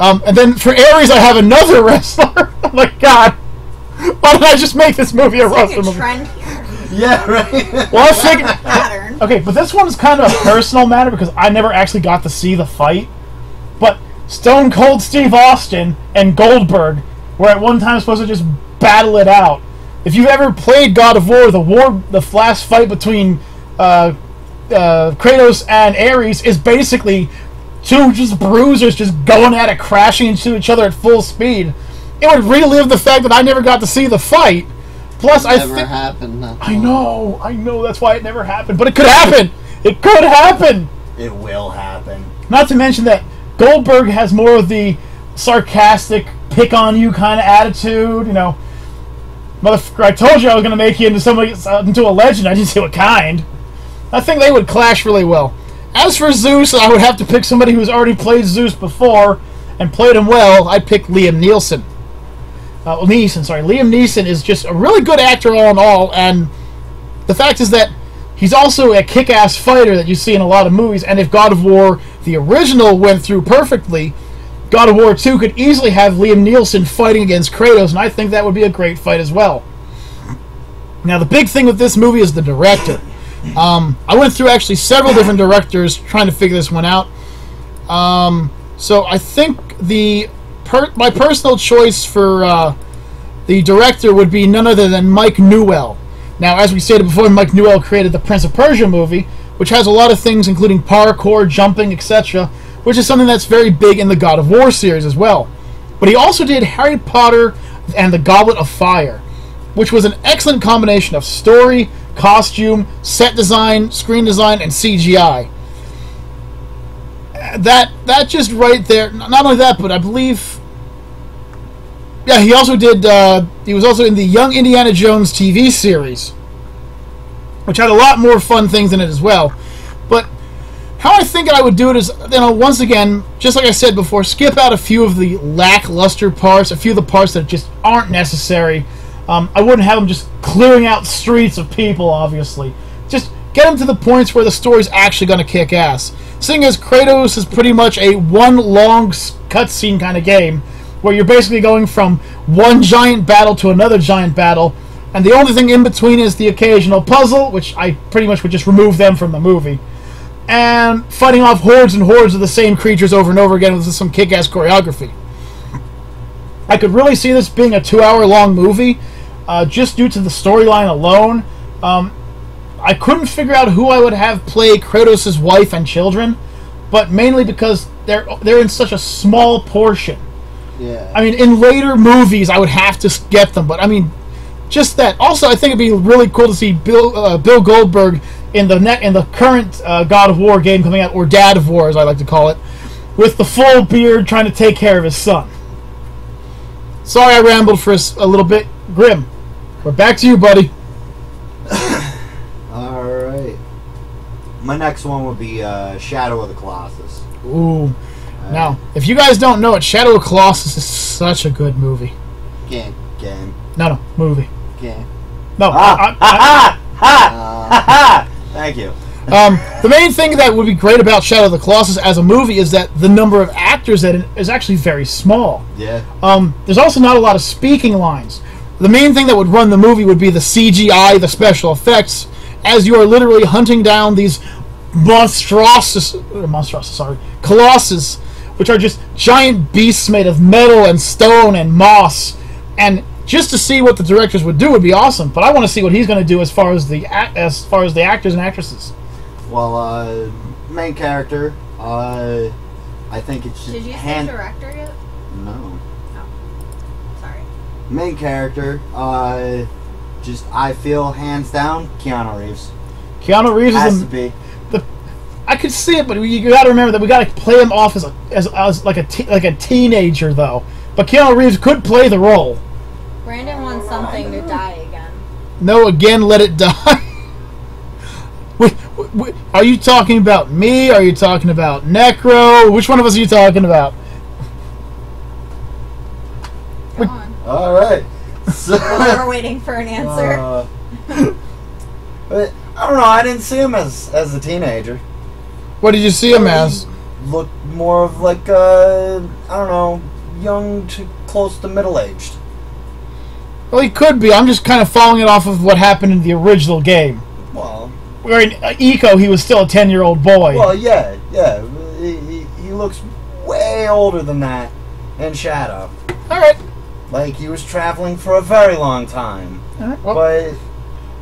And then for Ares, I have another wrestler. Oh my God. Why don't I just make this movie a wrestler Like a movie? trend here. Yeah, right. Well, I figured... Pattern. Okay, but this one's kind of a personal matter because I never actually got to see the fight. But Stone Cold Steve Austin and Goldberg were at one time supposed to just battle it out. If you've ever played God of War, the last fight between Kratos and Ares is basically two just bruisers just going at it, crashing into each other at full speed. It would relive the fact that I never got to see the fight. Plus, I Never happened. I know, that's why it never happened. But it could happen! It could happen! It will happen. Not to mention that Goldberg has more of the sarcastic, pick-on-you kind of attitude, you know. Motherfucker, I told you I was going to make you into a legend, I didn't say what kind. I think they would clash really well. As for Zeus, I would have to pick somebody who's already played Zeus before and played him well. I'd pick Liam Neeson. Liam Neeson is just a really good actor all in all, and the fact is that he's also a kick-ass fighter that you see in a lot of movies, and if God of War, the original, went through perfectly, God of War 2 could easily have Liam Neeson fighting against Kratos, and I think that would be a great fight as well. Now, the big thing with this movie is the director. I went through actually several different directors trying to figure this one out. So I think my personal choice for the director would be none other than Mike Newell. Now, as we stated before, Mike Newell created the Prince of Persia movie, which has a lot of things, including parkour, jumping, etc., which is something that's very big in the God of War series as well. But he also did Harry Potter and the Goblet of Fire, which was an excellent combination of story, costume, set design, screen design, and CGI. That just right there. Not only that, but I believe, yeah, he also did. He was also in the Young Indiana Jones TV series, which had a lot more fun things in it as well. But how I think I would do it is, once again, just like I said before, skip out a few of the lackluster parts, a few of the parts that just aren't necessary. I wouldn't have them just clearing out streets of people, obviously. Just get them to the points where the story's actually going to kick ass. Seeing as Kratos is pretty much a one long cutscene kind of game, where you're basically going from one giant battle to another giant battle, and the only thing in between is the occasional puzzle, which I pretty much would just remove them from the movie, and fighting off hordes and hordes of the same creatures over and over again with some kick-ass choreography. I could really see this being a 2-hour-long movie, just due to the storyline alone. I couldn't figure out who I would have play Kratos' wife and children, but mainly because they're in such a small portion. Yeah. I mean, in later movies, I would have to get them, but I mean, just that. Also, I think it'd be really cool to see Bill Goldberg in the current God of War game coming out, or Dad of War, as I like to call it, with the full beard trying to take care of his son. Sorry I rambled for a little bit. Grim, we're back to you, buddy. Alright. My next one would be Shadow of the Colossus. Ooh. Now, if you guys don't know it, Shadow of the Colossus is such a good movie. Game. No, movie. Game. No. Thank you. The main thing that would be great about Shadow of the Colossus as a movie is that the number of actors in it is actually very small. Yeah. There's also not a lot of speaking lines. The main thing that would run the movie would be the CGI, the special effects, as you are literally hunting down these colossus, which are just giant beasts made of metal and stone and moss. And just to see what the directors would do would be awesome. But I want to see what he's going to do as far as the actors and actresses. Well, main character, I think it's just... Did you say director yet? No. Oh. Sorry. Main character, I feel hands down, Keanu Reeves. Keanu Reeves has is to be. I could see it, but you got to remember that we got to play him off as like a teenager, though. But Keanu Reeves could play the role. Brandon wants something to die again. No, again, let it die. Are you talking about me? Are you talking about Necro? Which one of us are you talking about? Go on. Alright. So, We're waiting for an answer. but I don't know, I didn't see him as a teenager. What did you see him as? looked more of like I don't know, young to close to middle-aged. Well, he could be. I'm just kind of following it off of what happened in the original game. Well, Where in Eco, he was still a 10-year-old boy. well, yeah. He looks way older than that in Shadow. All right. Like he was traveling for a very long time. All right. Well, But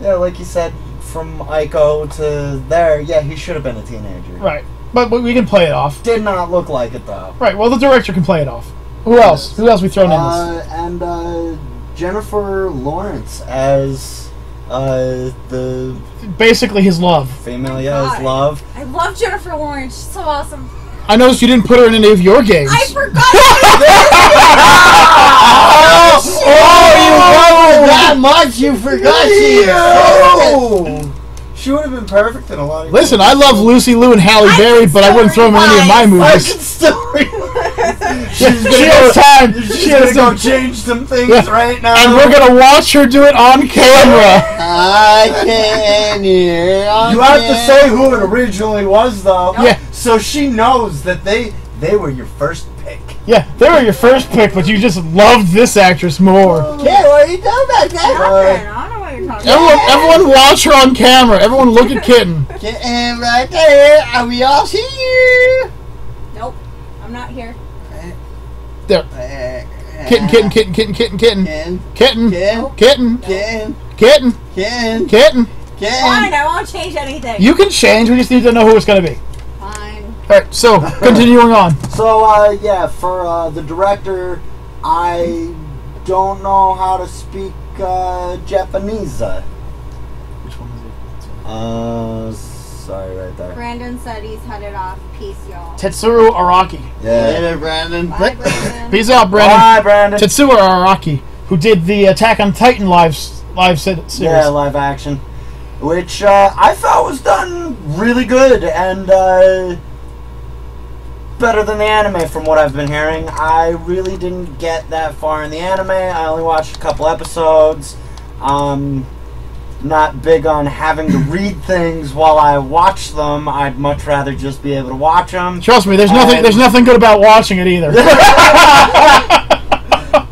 yeah, like you said, from Ico to there, yeah, he should have been a teenager. right. But we can play it off. Did not look like it though. Right. Well, the director can play it off. Who else? Who else we thrown in this? And Jennifer Lawrence as the Basically, his love. female, God. love. I love Jennifer Lawrence. She's so awesome. I noticed you didn't put her in any of your games. I forgot. You love her that much, you forgot she Oh! She would have been perfect in a lot of Listen, I love Lucy Liu and Halle I Berry, can but I wouldn't throw them in any of my I movies. can still She has time. She's She gonna has go time. change some things Yeah. right now. And we're gonna watch her do it on camera. I can hear. You have to say who it originally was, though. Yeah. So she knows that they were your first pick. Yeah, they were your first pick, but you just loved this actress more. Yeah, what are you talking about, guys? Nothing. I don't know what you're talking about. Everyone watch her on camera. Everyone look at Kitten. And right there, are we all here? Nope. I'm not here. There. Kitten, kitten, kitten, kitten, kitten, kitten. Ken, Kitten. Ken, Kitten. Ken, Kitten. Ken, Kitten. Fine, Ken. I won't change anything. You can change, we just need to know who it's gonna be. Fine. Alright, so, continuing on. So, yeah, for the director, I don't know how to speak Japanese. Which one is it? Sorry, right there. Brandon said he's headed off. Peace, y'all. Tetsuro Araki. Yeah. Later, Brandon. Bye, Brandon. Peace out, Brandon. Bye, Brandon. Tetsuo Araki, who did the Attack on Titan live series. Yeah, live action. Which I thought was done really good and better than the anime from what I've been hearing. I really didn't get that far in the anime. I only watched a couple episodes. Not big on having to read things while I watch them. I'd much rather just be able to watch them. Trust me, there's nothing good about watching it either.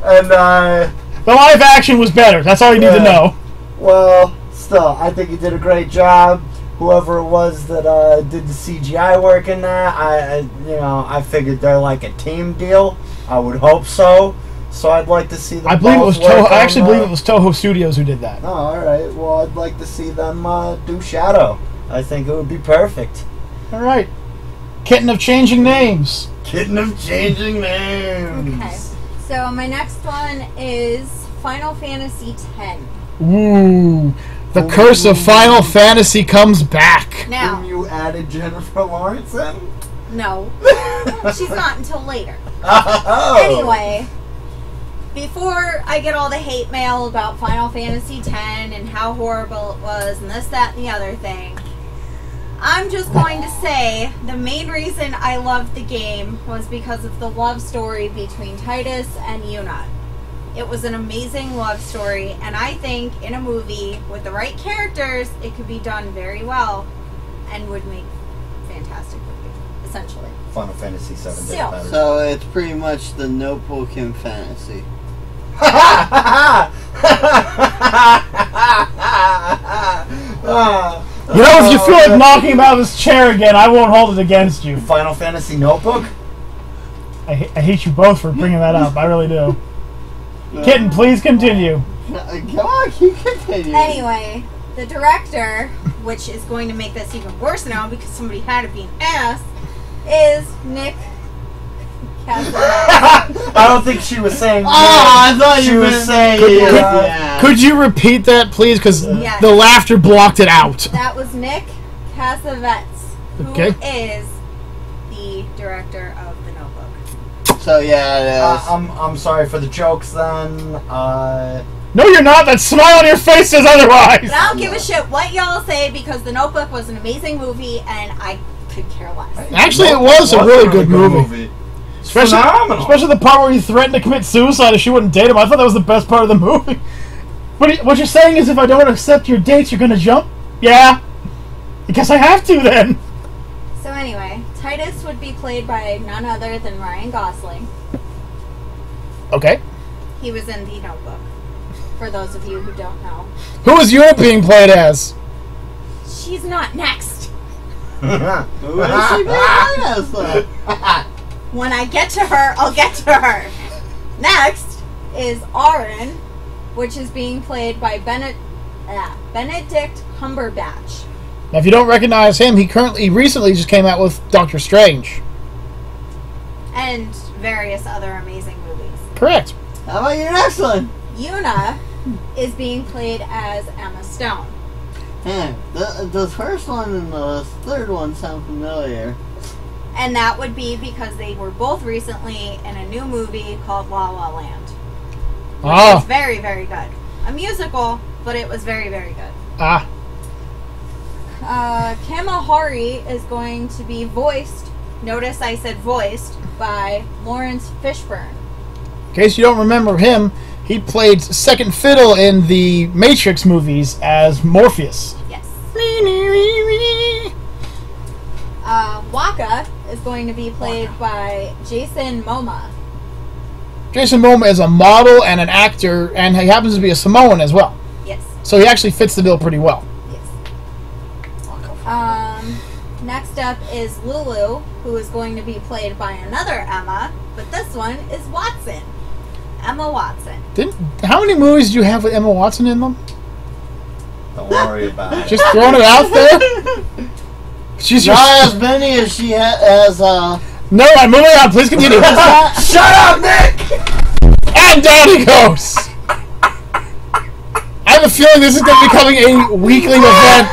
And The live action was better. That's all you need to know. well, still, I think he did a great job. Whoever it was that did the CGI work in that, I figured they're like a team deal. I would hope so. So I'd like to see them. I believe it was both work Toho. I actually on, believe it was Toho Studios who did that. Oh, all right. Well, I'd like to see them do Shadow. I think it would be perfect. All right, Kitten of changing names. Kitten of changing names. Okay. So my next one is Final Fantasy X. Ooh, the curse of Final Fantasy comes back. Now, When you added Jennifer Lawrence in? no, she's not until later. Oh. Anyway, before I get all the hate mail about Final Fantasy X and how horrible it was and this, that, and the other thing, I'm just going to say the main reason I loved the game was because of the love story between Titus and Yuna. It was an amazing love story, and I think in a movie with the right characters, it could be done very well and would make a fantastic movie, essentially. Final Fantasy VII did Still. better. So it's pretty much the Notebook fantasy. You know, if you feel like knocking him out of his chair again, I won't hold it against you. Final Fantasy Notebook? I hate you both for bringing that up. I really do. Kitten, please continue. Come on, keep continuing. Anyway, the director, which is going to make this even worse now because somebody had to be an ass, is Nick Cassavetes. I don't think she was saying. I thought she you was meant- saying. Yeah. Could you repeat that, please? Because Yes. the laughter blocked it out. That was Nick Cassavetes, who Okay. is the director of The Notebook. So yeah, it is. I'm sorry for the jokes then. No, you're not. That smile on your face says otherwise. But I don't give a shit what y'all say because The Notebook was an amazing movie and I could care less. Actually, it was a really good movie. Especially the part where he threatened to commit suicide if she wouldn't date him. I thought that was the best part of the movie. But what you're saying is if I don't accept your dates, you're going to jump? Yeah. I guess I have to then. So anyway, Titus would be played by none other than Ryan Gosling. Okay. He was in The Notebook, for those of you who don't know. Who is Una being played as? She's not next. Who is she being played as, though? When I get to her, I'll get to her. Next is Aaron, which is being played by Benedict Cumberbatch. Now, if you don't recognize him, he recently just came out with Doctor Strange. And various other amazing movies. Correct. How about your next one? Una is being played as Emma Stone. The first one and the third one sound familiar. And that would be because they were both recently in a new movie called La La Land. Which was very, very good. A musical, but it was very, very good. Kamahari is going to be voiced, notice I said voiced, by Lawrence Fishburne. In case you don't remember him, he played second fiddle in the Matrix movies as Morpheus. Yes. Waka is going to be played by Jason Momoa. Jason Momoa is a model and an actor, and he happens to be a Samoan as well. Yes. So he actually fits the bill pretty well. Yes. Next up is Lulu, who is going to be played by another Emma, but this one is Watson. Emma Watson. How many movies do you have with Emma Watson in them? Don't worry about it. Just throwing it out there? She's Not as many as she has, No, I'm moving on. Please continue. Shut up, Nick! And down he goes. I have a feeling this is going to be becoming a weekly event.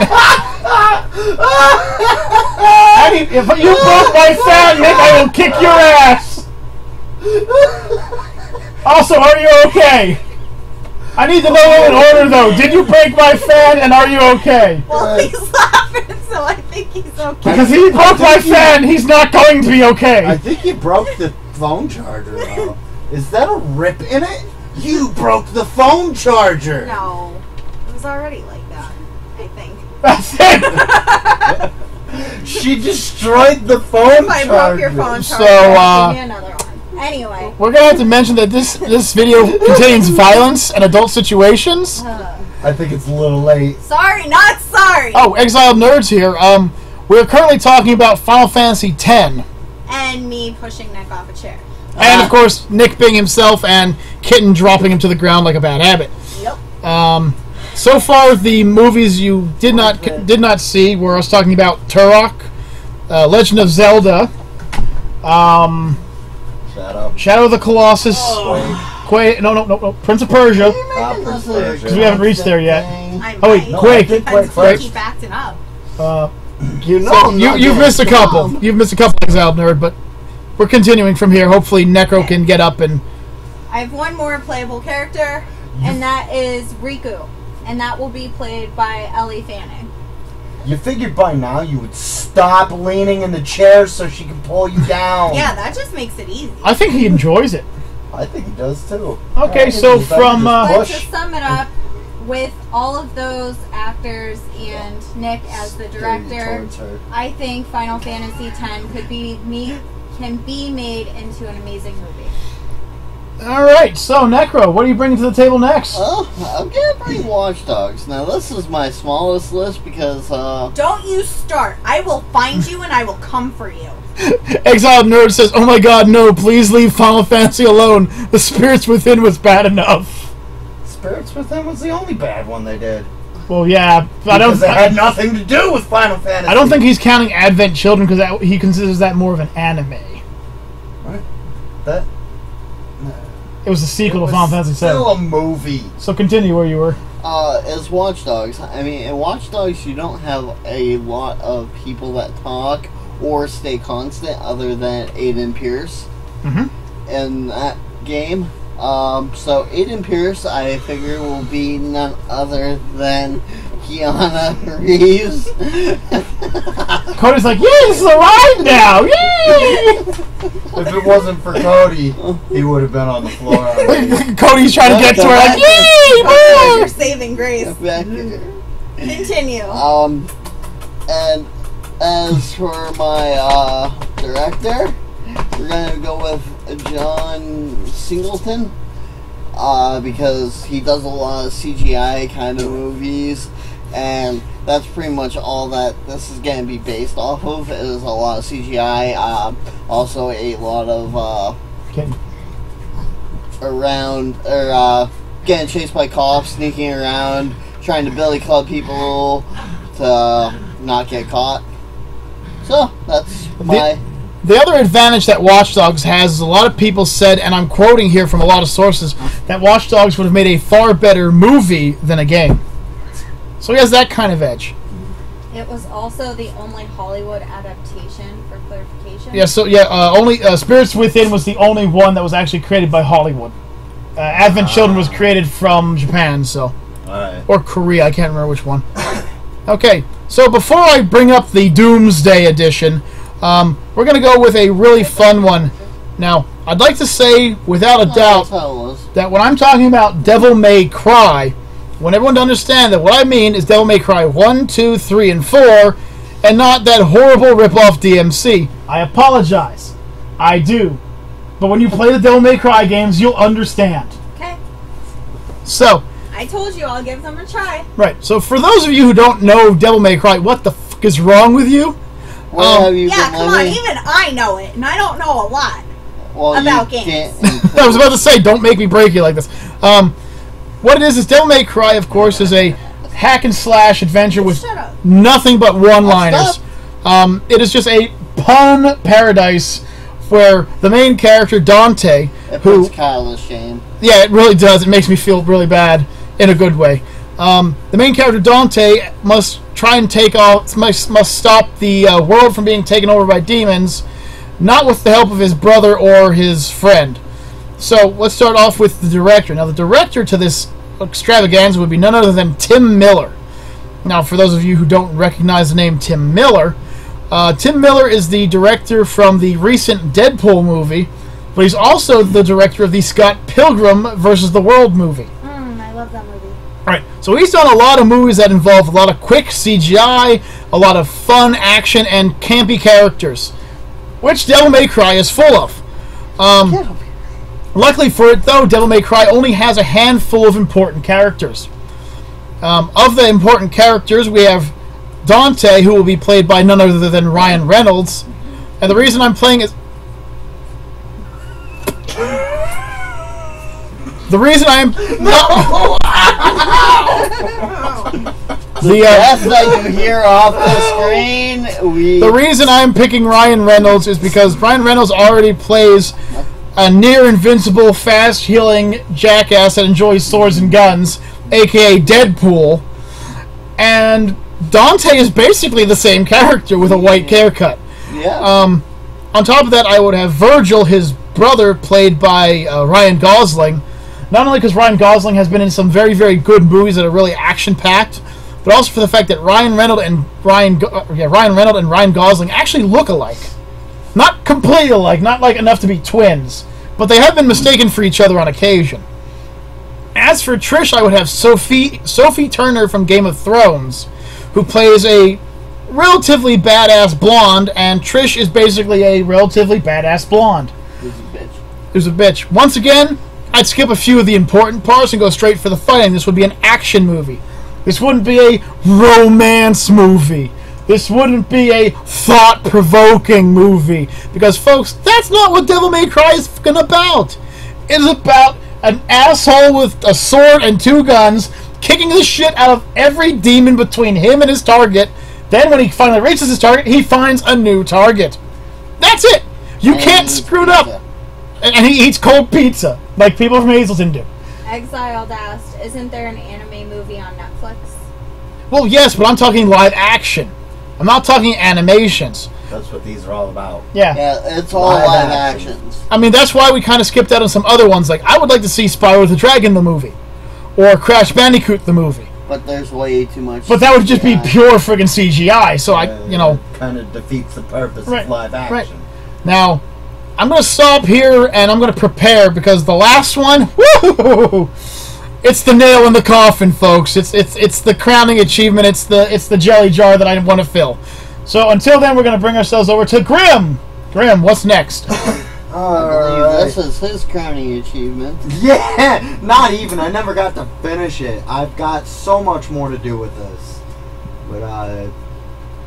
If you broke my fan, Nick, I will kick your ass. Also, are you okay? I need to know in order, though. Did you break my fan, and are you okay? Well, he's laughing, so I think he's okay. Because he broke my fan, he's not going to be okay. I think you broke the phone charger, though. Is that a rip in it? You broke the phone charger! No. It was already like that, I think. That's it. She destroyed the phone If I charger. broke your phone So, charger, give me another one. Anyway. We're going to have to mention that this video contains violence and adult situations. I think it's a little late. Sorry, not sorry! Oh, Exiled Nerds here. We're currently talking about Final Fantasy X. And me pushing Nick off a chair. And, of course, Nick being himself and Kitten dropping him to the ground like a bad habit. Yep. So far, the movies you did not see were us talking about Turok, Legend of Zelda, Shut up. Shadow of the Colossus, Quake. No, Prince of Persia. Because we haven't reached there yet. I Oh, wait, might. Quake. Depends if Quake. I keep acting up. You know, You've missed a couple. You've missed a couple, Exiled Nerd, but we're continuing from here. Hopefully, Necro can get up and. I have one more playable character, and that is Riku. And that will be played by Ellie Fanning. You figured by now you would stop leaning in the chair so she can pull you down. Yeah, that just makes it easy. I think he enjoys it. I think he does too. Okay, so from But to sum it up, with all of those actors and Nick as the director, Towards her. I think Final Fantasy X can be made into an amazing movie. all right, so Necro, what are you bringing to the table next? Oh, I'm gonna bring Watch Dogs. Now, this is my smallest list because, Don't you start. I will find you and I will come for you. Exiled Nerd says, "Oh my God, no! Please leave Final Fantasy alone. The Spirits Within was bad enough." Spirits Within was the only bad one they did. Well, yeah, but Because it had nothing to do with Final Fantasy. I don't think he's counting Advent Children because he considers that more of an anime. What? That. It was a sequel to It Final was Fantasy still VII. a movie. So continue where you were. as Watch Dogs, I mean, in Watch Dogs, you don't have a lot of people that talk or stay constant other than Aiden Pierce in that game. So Aiden Pierce, I figure, will be none other than Keanu Reeves. Cody's like, "Yay, this is a ride now! Yay!" If it wasn't for Cody, he would have been on the floor already. Cody's trying to get to her like, You're "Yay!" saving grace. Back here. Continue. And As for my director, we're gonna go with John Singleton, because he does a lot of CGI kind of movies, and that's pretty much all that this is gonna be based off of, is a lot of CGI, also a lot of getting chased by cops, sneaking around, trying to billy club people to not get caught. So, that's my... The other advantage that Watch Dogs has is a lot of people said, and I'm quoting here from a lot of sources, that Watch Dogs would have made a far better movie than a game. So he has that kind of edge. It was also the only Hollywood adaptation, for clarification. Yeah, so only Spirits Within was the only one that was actually created by Hollywood. Advent Children was created from Japan, so... Alright. Or Korea, I can't remember which one. Okay, so before I bring up the Doomsday edition, we're going to go with a really fun one. Now, I'd like to say, without a doubt, that when I'm talking about Devil May Cry, I want everyone to understand that what I mean is Devil May Cry 1, 2, 3, and 4, and not that horrible rip-off DMC. I apologize. I do. But when you play the Devil May Cry games, you'll understand. Okay. So... I told you I'll give them a try. Right. So for those of you who don't know Devil May Cry, what the fuck is wrong with you? Yeah, come on. Even I know it, and I don't know a lot about games. I was about to say, don't make me break you like this. What it is Devil May Cry, of course, is a hack and slash adventure with nothing but one-liners. It is just a pun paradise where the main character, Dante, it puts Kyle to shame. Yeah, it really does. It makes me feel really bad in a good way. The main character, Dante, must try and must stop the world from being taken over by demons, not with the help of his brother or his friend. So let's start off with the director. Now, the director to this extravaganza would be none other than Tim Miller. Now, for those of you who don't recognize the name Tim Miller is the director from the recent Deadpool movie, but he's also the director of the Scott Pilgrim vs. the World movie. I love that movie. Right, so he's done a lot of movies that involve a lot of quick CGI, a lot of fun action, and campy characters, which Devil May Cry is full of. Luckily for it, though, Devil May Cry only has a handful of important characters. Of the important characters, we have Dante, who will be played by none other than Ryan Reynolds. And the reason I'm playing it... The reason I'm... The that you hear off the screen, The reason I'm picking Ryan Reynolds is because Ryan Reynolds already plays a near-invincible, fast-healing jackass that enjoys swords and guns, a.k.a. Deadpool. And Dante is basically the same character with a white haircut. Yeah. On top of that, I would have Virgil, his brother, played by Ryan Gosling. Not only because Ryan Gosling has been in some very, very good movies that are really action-packed, but also for the fact that Ryan Reynolds and Ryan Gosling actually look alike. Not completely alike, not like enough to be twins, but they have been mistaken for each other on occasion. As for Trish, I would have Sophie Turner from Game of Thrones, who plays a relatively badass blonde, and Trish is basically a relatively badass blonde. Who's a bitch. Once again, I'd skip a few of the important parts and go straight for the fighting. This would be an action movie. This wouldn't be a romance movie. This wouldn't be a thought-provoking movie. Because, folks, that's not what Devil May Cry is fucking about. It is about an asshole with a sword and two guns kicking the shit out of every demon between him and his target. Then when he finally reaches his target, he finds a new target. That's it. You can't screw it up. And he eats cold pizza, like people from Hazleton do. Exiled asked, isn't there an anime movie on Netflix? Well, yes, but I'm talking live action. I'm not talking animations. That's what these are all about. Yeah. Yeah, it's all live actions. I mean, that's why we kind of skipped out on some other ones. Like, I would like to see Spyro the Dragon the movie. Or Crash Bandicoot the movie. But there's way too much But that would just be pure friggin' CGI, so kind of defeats the purpose of live action. Right. Now, I'm going to stop here, and I'm going to prepare, because the last one, woo! It's the nail in the coffin, folks. It's the crowning achievement. It's the jelly jar that I want to fill. So until then, we're going to bring ourselves over to Grim. Grim, what's next? I believe this is his crowning achievement. Yeah, not even. I never got to finish it. I've got so much more to do with this, but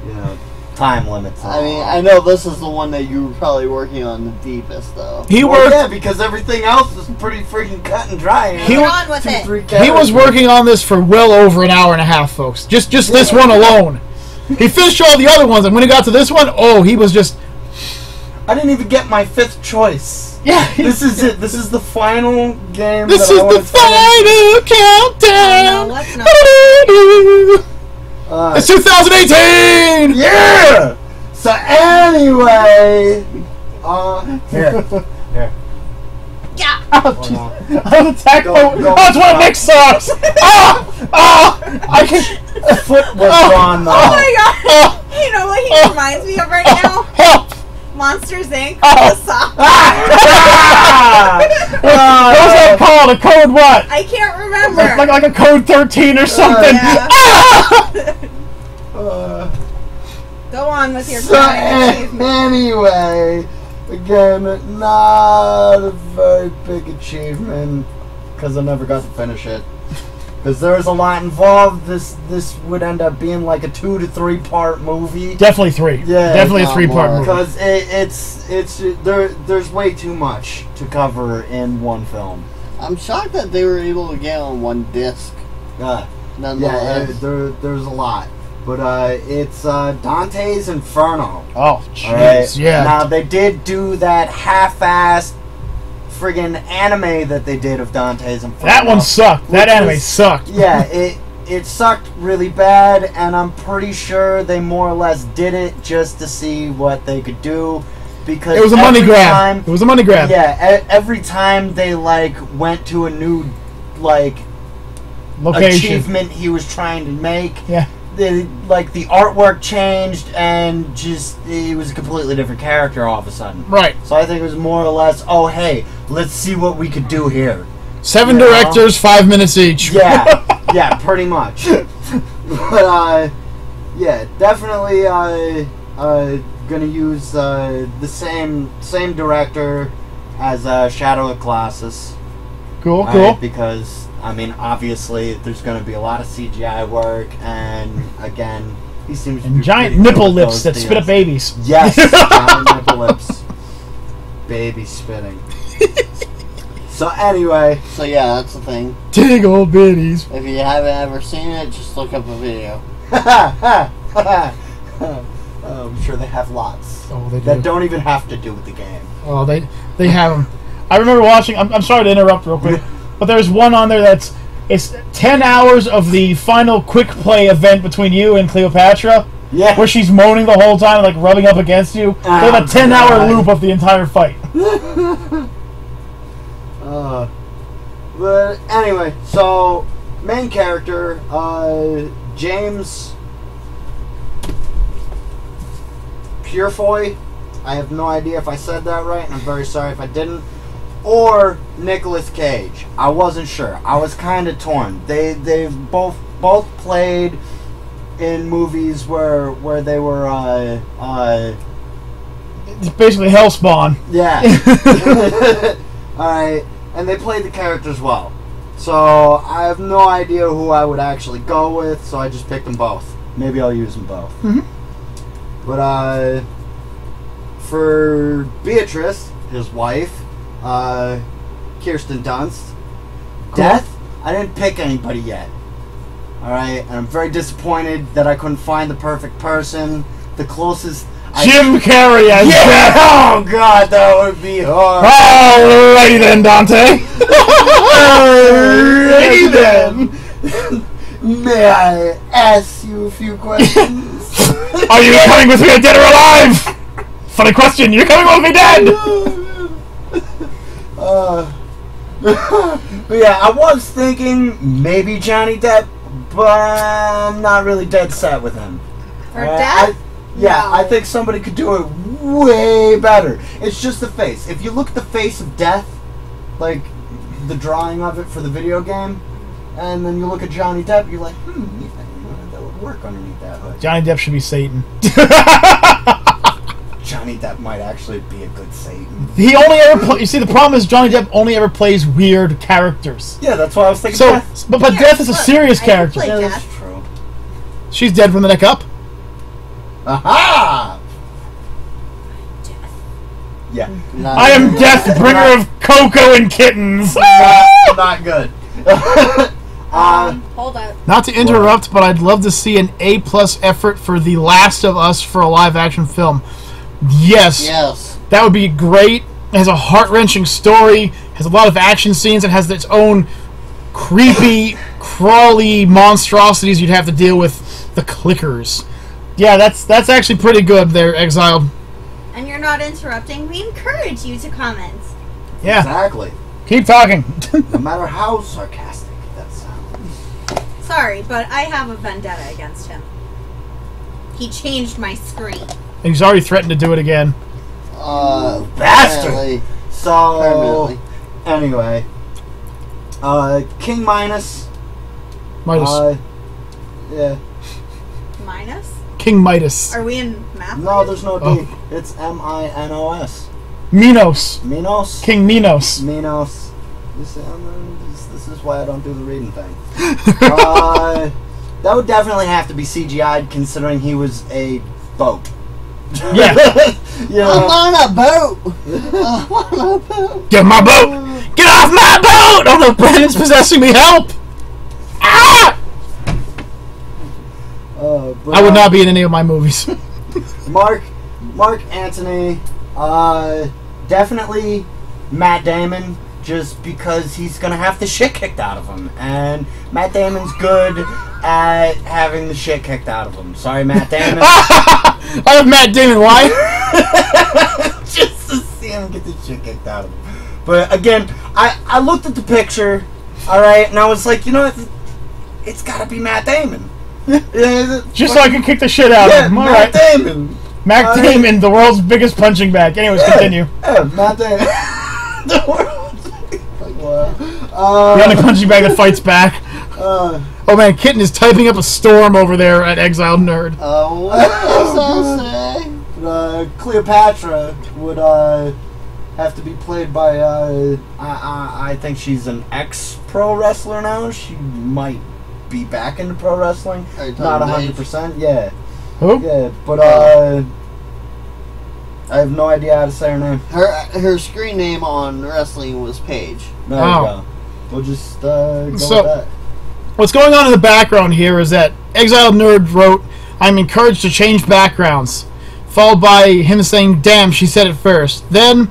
you know, time limits. I mean, I know this is the one that you were probably working on the deepest, though. He worked. Yeah, because everything else is pretty freaking cut and dry. He Get on with it. He was working on this for well over an hour and a half, folks. Just this one alone. He finished all the other ones, and when he got to this one, oh, he was just. I didn't even get my 5th choice. Yeah. This is it. This is the final game. This that is I wanna the final countdown. No, let's not. It's 2018. Yeah. So anyway, here. Yeah. Oh, jeez. Oh, the tech. Go, Oh, go, it's one of go. Nick's socks. I can. Foot was gone though. Oh my god. Oh, You know what he reminds me of right now? help. Monsters Inc. Oh. The sock. What was that called? A code what? I can't remember. Like a code 13 or something. Yeah. Uh, Go on with your so crowning achievement. anyway, again, not a very big achievement because I never got to finish it. Because there's a lot involved. This would end up being like a 2 to 3 part movie. Definitely 3. Yeah, Definitely a not 3-part more. movie. Because there's way too much to cover in one film. I'm shocked that they were able to get on one disc. Yeah, Nonetheless. there's a lot. But it's Dante's Inferno. Oh, All right. jeez. Yeah. Now they did do that half-assed friggin' anime that they did of Dante's Inferno. That one sucked. That Which anime was- sucked. Yeah, it sucked really bad, and I'm pretty sure they more or less did it just to see what they could do. Because It was a money every grab. time- It was a money grab. Yeah, every time they went to a new Location. achievement he was trying to make. Yeah. The artwork changed and just it was a completely different character all of a sudden. Right. So I think it was more or less, oh hey, let's see what we could do here. 7 You know? directors, 5 minutes each. Yeah, yeah, pretty much. But yeah, definitely gonna use the same director as Shadow of Colossus. Cool, Right, cool. because, I mean, obviously, there's going to be a lot of CGI work, and, again, he seems to And be giant pretty good nipple with lips those that spit up deals. babies. Yes, giant nipple lips. Baby spitting. So, anyway. So yeah, that's the thing. Tickle bitties. If you haven't ever seen it, just look up a video. I'm sure they have lots. Oh, they do. That don't even have to do with the game. Oh, they have them. I remember watching. I'm sorry to interrupt real quick, but there's one on there it's 10 hours of the final quick play event between you and Cleopatra, Yeah. where she's moaning the whole time, like rubbing up against you. They have a 10-hour God. loop of the entire fight. But anyway, so main character, James Purefoy. I have no idea if I said that right, and I'm very sorry if I didn't. Or Nicolas Cage. I wasn't sure. I was kind of torn. They've both played in movies where they were It's basically Hellspawn. yeah. Alright. And they played the characters well. So I have no idea who I would actually go with, so I just picked them both. Maybe I'll use them both. Mhm. But for Beatrice, his wife, Kirsten Dunst, Death, I didn't pick anybody yet. Alright, and I'm very disappointed that I couldn't find the perfect person. The closest Jim Carrey as yeah! Death. Oh god, that would be hard. Alrighty then, Dante. Alrighty then. May I ask you a few questions? Are you coming with me, dead or alive? Funny question. You're coming with me, dead. But yeah, I was thinking maybe Johnny Depp, but I'm not really dead set with him. For Death? No. I think somebody could do it way better. It's just the face. If you look at the face of Death, like the drawing of it for the video game, and then you look at Johnny Depp, you're like, yeah, that would work underneath that hood. Johnny Depp should be Satan. Johnny Depp might actually be a good Satan. He only ever you see, the problem is Johnny Depp only ever plays weird characters. Yeah, that's why I was thinking. So, Death. but Here, Death is a look, serious I can character. play Yeah, Death. that's true. She's dead from the neck up. Aha! Yeah. I am Death, bringer of cocoa and kittens. Not good. Hold up. Not to interrupt, but I'd love to see an A+ effort for The Last of Us for a live-action film. Yes. Yes. That would be great. It has a heart-wrenching story, has a lot of action scenes, it has its own creepy, crawly monstrosities you'd have to deal with. The clickers. Yeah, that's actually pretty good there, Exiled. And you're not interrupting. We encourage you to comment. Yeah. Exactly. Keep talking. No matter how sarcastic that sounds. Sorry, but I have a vendetta against him. He changed my screen. He's already threatened to do it again. Bastard! Apparently. So, Permanently. anyway. King Midas. Midas. Yeah. Minus? King Midas. Are we in math? No, there's no D. Oh. It's Minos. Minos. Minos? King Minos. Minos. This is why I don't do the reading thing. That would definitely have to be CGI'd, considering he was a boat. Yeah. Yeah. I'm on a boat. I'm on a boat. Get my boat! Get off my boat! Oh no, Brandon's possessing me, help! Ah! But, I would not be in any of my movies. Mark Antony, definitely Matt Damon, just because he's gonna have the shit kicked out of him, and Matt Damon's good at having the shit kicked out of him. Sorry, Matt Damon. I have Matt Damon, why? Just to see him get the shit kicked out of him. But again, I looked at the picture, alright, and I was like, you know what? It's gotta be Matt Damon. Just so I can kick the shit out of him. Matt Alright. Damon. Matt Damon, the world's biggest punching bag. Anyways, continue. Yeah, Matt Damon. The world's The only punching bag that fights back. Oh man, Kitten is typing up a storm over there at Exiled Nerd. What does that say? Cleopatra would have to be played by I think she's an ex-pro wrestler now. She might be back into pro wrestling. Are you Not talking 100%. Yeah. Who? Yeah, but I have no idea how to say her name. Her screen name on wrestling was Paige. There you go. We'll just go with that. What's going on in the background here is that Exiled Nerd wrote, "I'm encouraged to change backgrounds," followed by him saying, "Damn, she said it first." Then,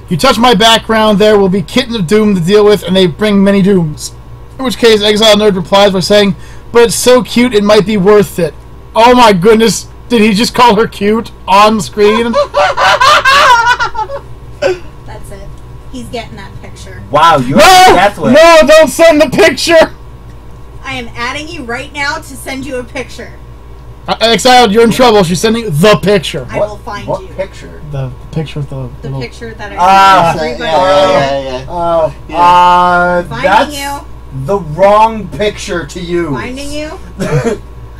"You touch my background, there will be Kitten of Doom to deal with, and they bring many dooms." In which case, Exiled Nerd replies by saying, "But it's so cute, it might be worth it." Oh my goodness, did he just call her cute on screen? That's it. He's getting that picture. Wow, you No, don't send the picture! I am adding you right now to send you a picture. Exiled, you're in trouble. She's sending the picture. I will find what you. picture? The picture of the little... Picture that I Ah, sent everybody. Finding That's you. the wrong picture to use. Finding you.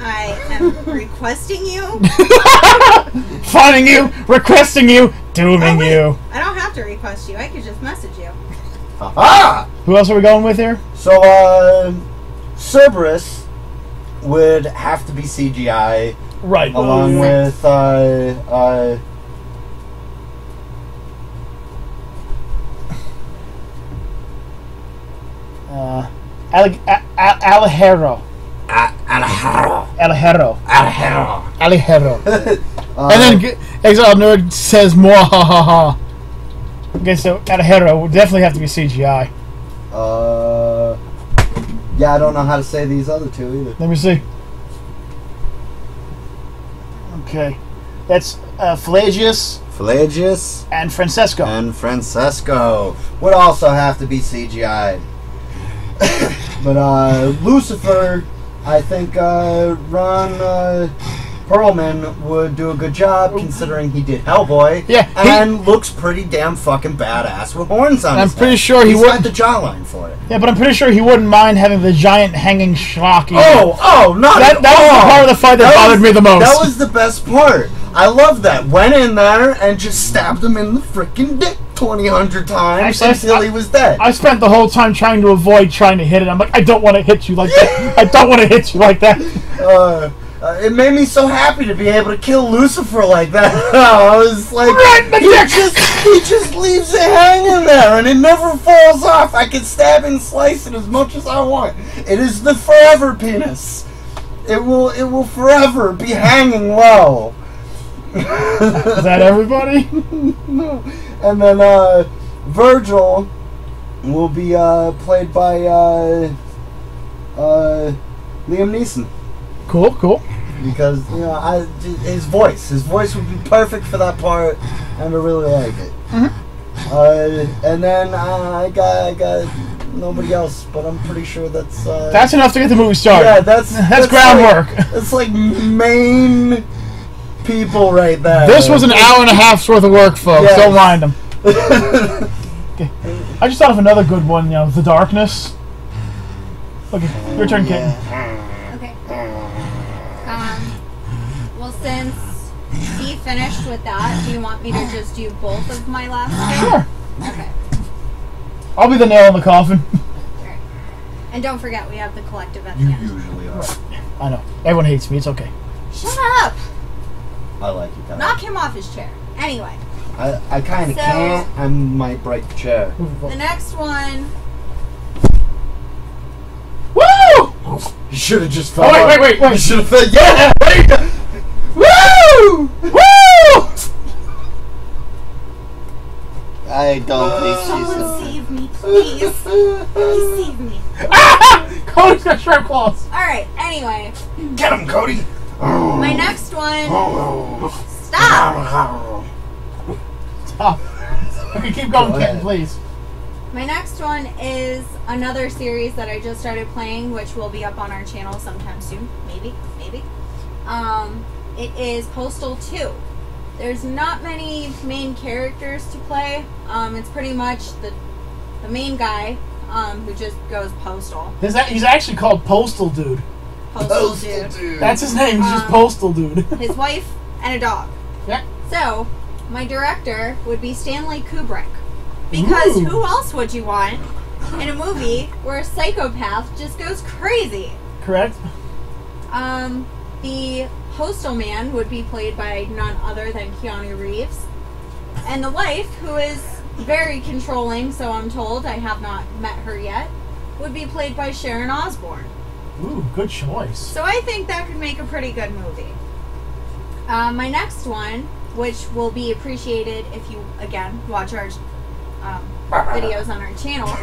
I am requesting you. Finding you, requesting you, dooming Oh, wait. you. I don't have to request you. I could just message you. Ah! Who else are we going with here? So, Cerberus would have to be CGI, Right. along with, Alejero. Alejandro. Alejero. And then Exiled Nerd says, "Mwahaha." Okay, so Alejero would definitely have to be CGI. Yeah, I don't know how to say these other two either. Let me see. Okay. That's Pelagius and Francesco. And Francesco would also have to be CGI. But Lucifer, I think Ron Perlman would do a good job considering he did Hellboy. Yeah, and looks pretty damn fucking badass with horns on his I'm pretty head. sure he He's wouldn't. got the jawline for it. Yeah, but I'm pretty sure he wouldn't mind having the giant hanging schlock. Oh, not that at was all. the part of the fight that bothered me the most. That was the best part. I love that. Went in there and just stabbed him in the freaking dick 2,000 times until he was dead. I spent the whole time trying to avoid trying to hit it. I'm like, I don't want to hit you like that. I don't want to hit you like that. It made me so happy to be able to kill Lucifer like that. I was like, he just leaves it hanging there and it never falls off. I can stab and slice it as much as I want. It is the forever penis. It will forever be hanging low. Is that everybody? No. And then Virgil will be played by Liam Neeson. Cool. Because his voice would be perfect for that part, and I really like it. And then I got nobody else, but I'm pretty sure that's enough to get the movie started. Yeah, that's groundwork. It's like main people right there. This was an hour and a half's worth of work, folks. Yes. Don't mind them. Okay. I just thought of another good one. The Darkness. Okay, your turn, Kitten. Okay. Well, since he finished with that, do you want me to just do both of my last two? Sure. Okay. I'll be the nail in the coffin. Alright. And don't forget, we have the collective at You the end. usually are. I know. Everyone hates me. It's okay. Shut up! I like it. Knock him off his chair. Anyway. I kind of So- can't. I might break the chair. The next one... Woo! You should have just fell. Oh, wait. You should have fell. Yeah! Woo! Woo! I don't think she's Someone in save me, please. Please save me. Cody's got sharp claws. Alright, anyway. Get him, Cody! My next one... Stop! Stop. Okay, keep going, Go Kitten, ahead. please. My next one is another series that I just started playing, which will be up on our channel sometime soon. Maybe. It is Postal 2. There's not many main characters to play. It's pretty much the main guy, who just goes postal. He's actually called Postal Dude. Postal dude. That's his name. He's just Postal Dude. His wife and a dog. Yeah. So, my director would be Stanley Kubrick. Because Ooh. who else would you want in a movie where a psychopath just goes crazy? Correct. The postal man would be played by none other than Keanu Reeves. And the wife, who is very controlling, so I'm told, I have not met her yet, would be played by Sharon Osbourne. Ooh, good choice. So I think that could make a pretty good movie. My next one, which will be appreciated if you, again, watch our videos on our channel,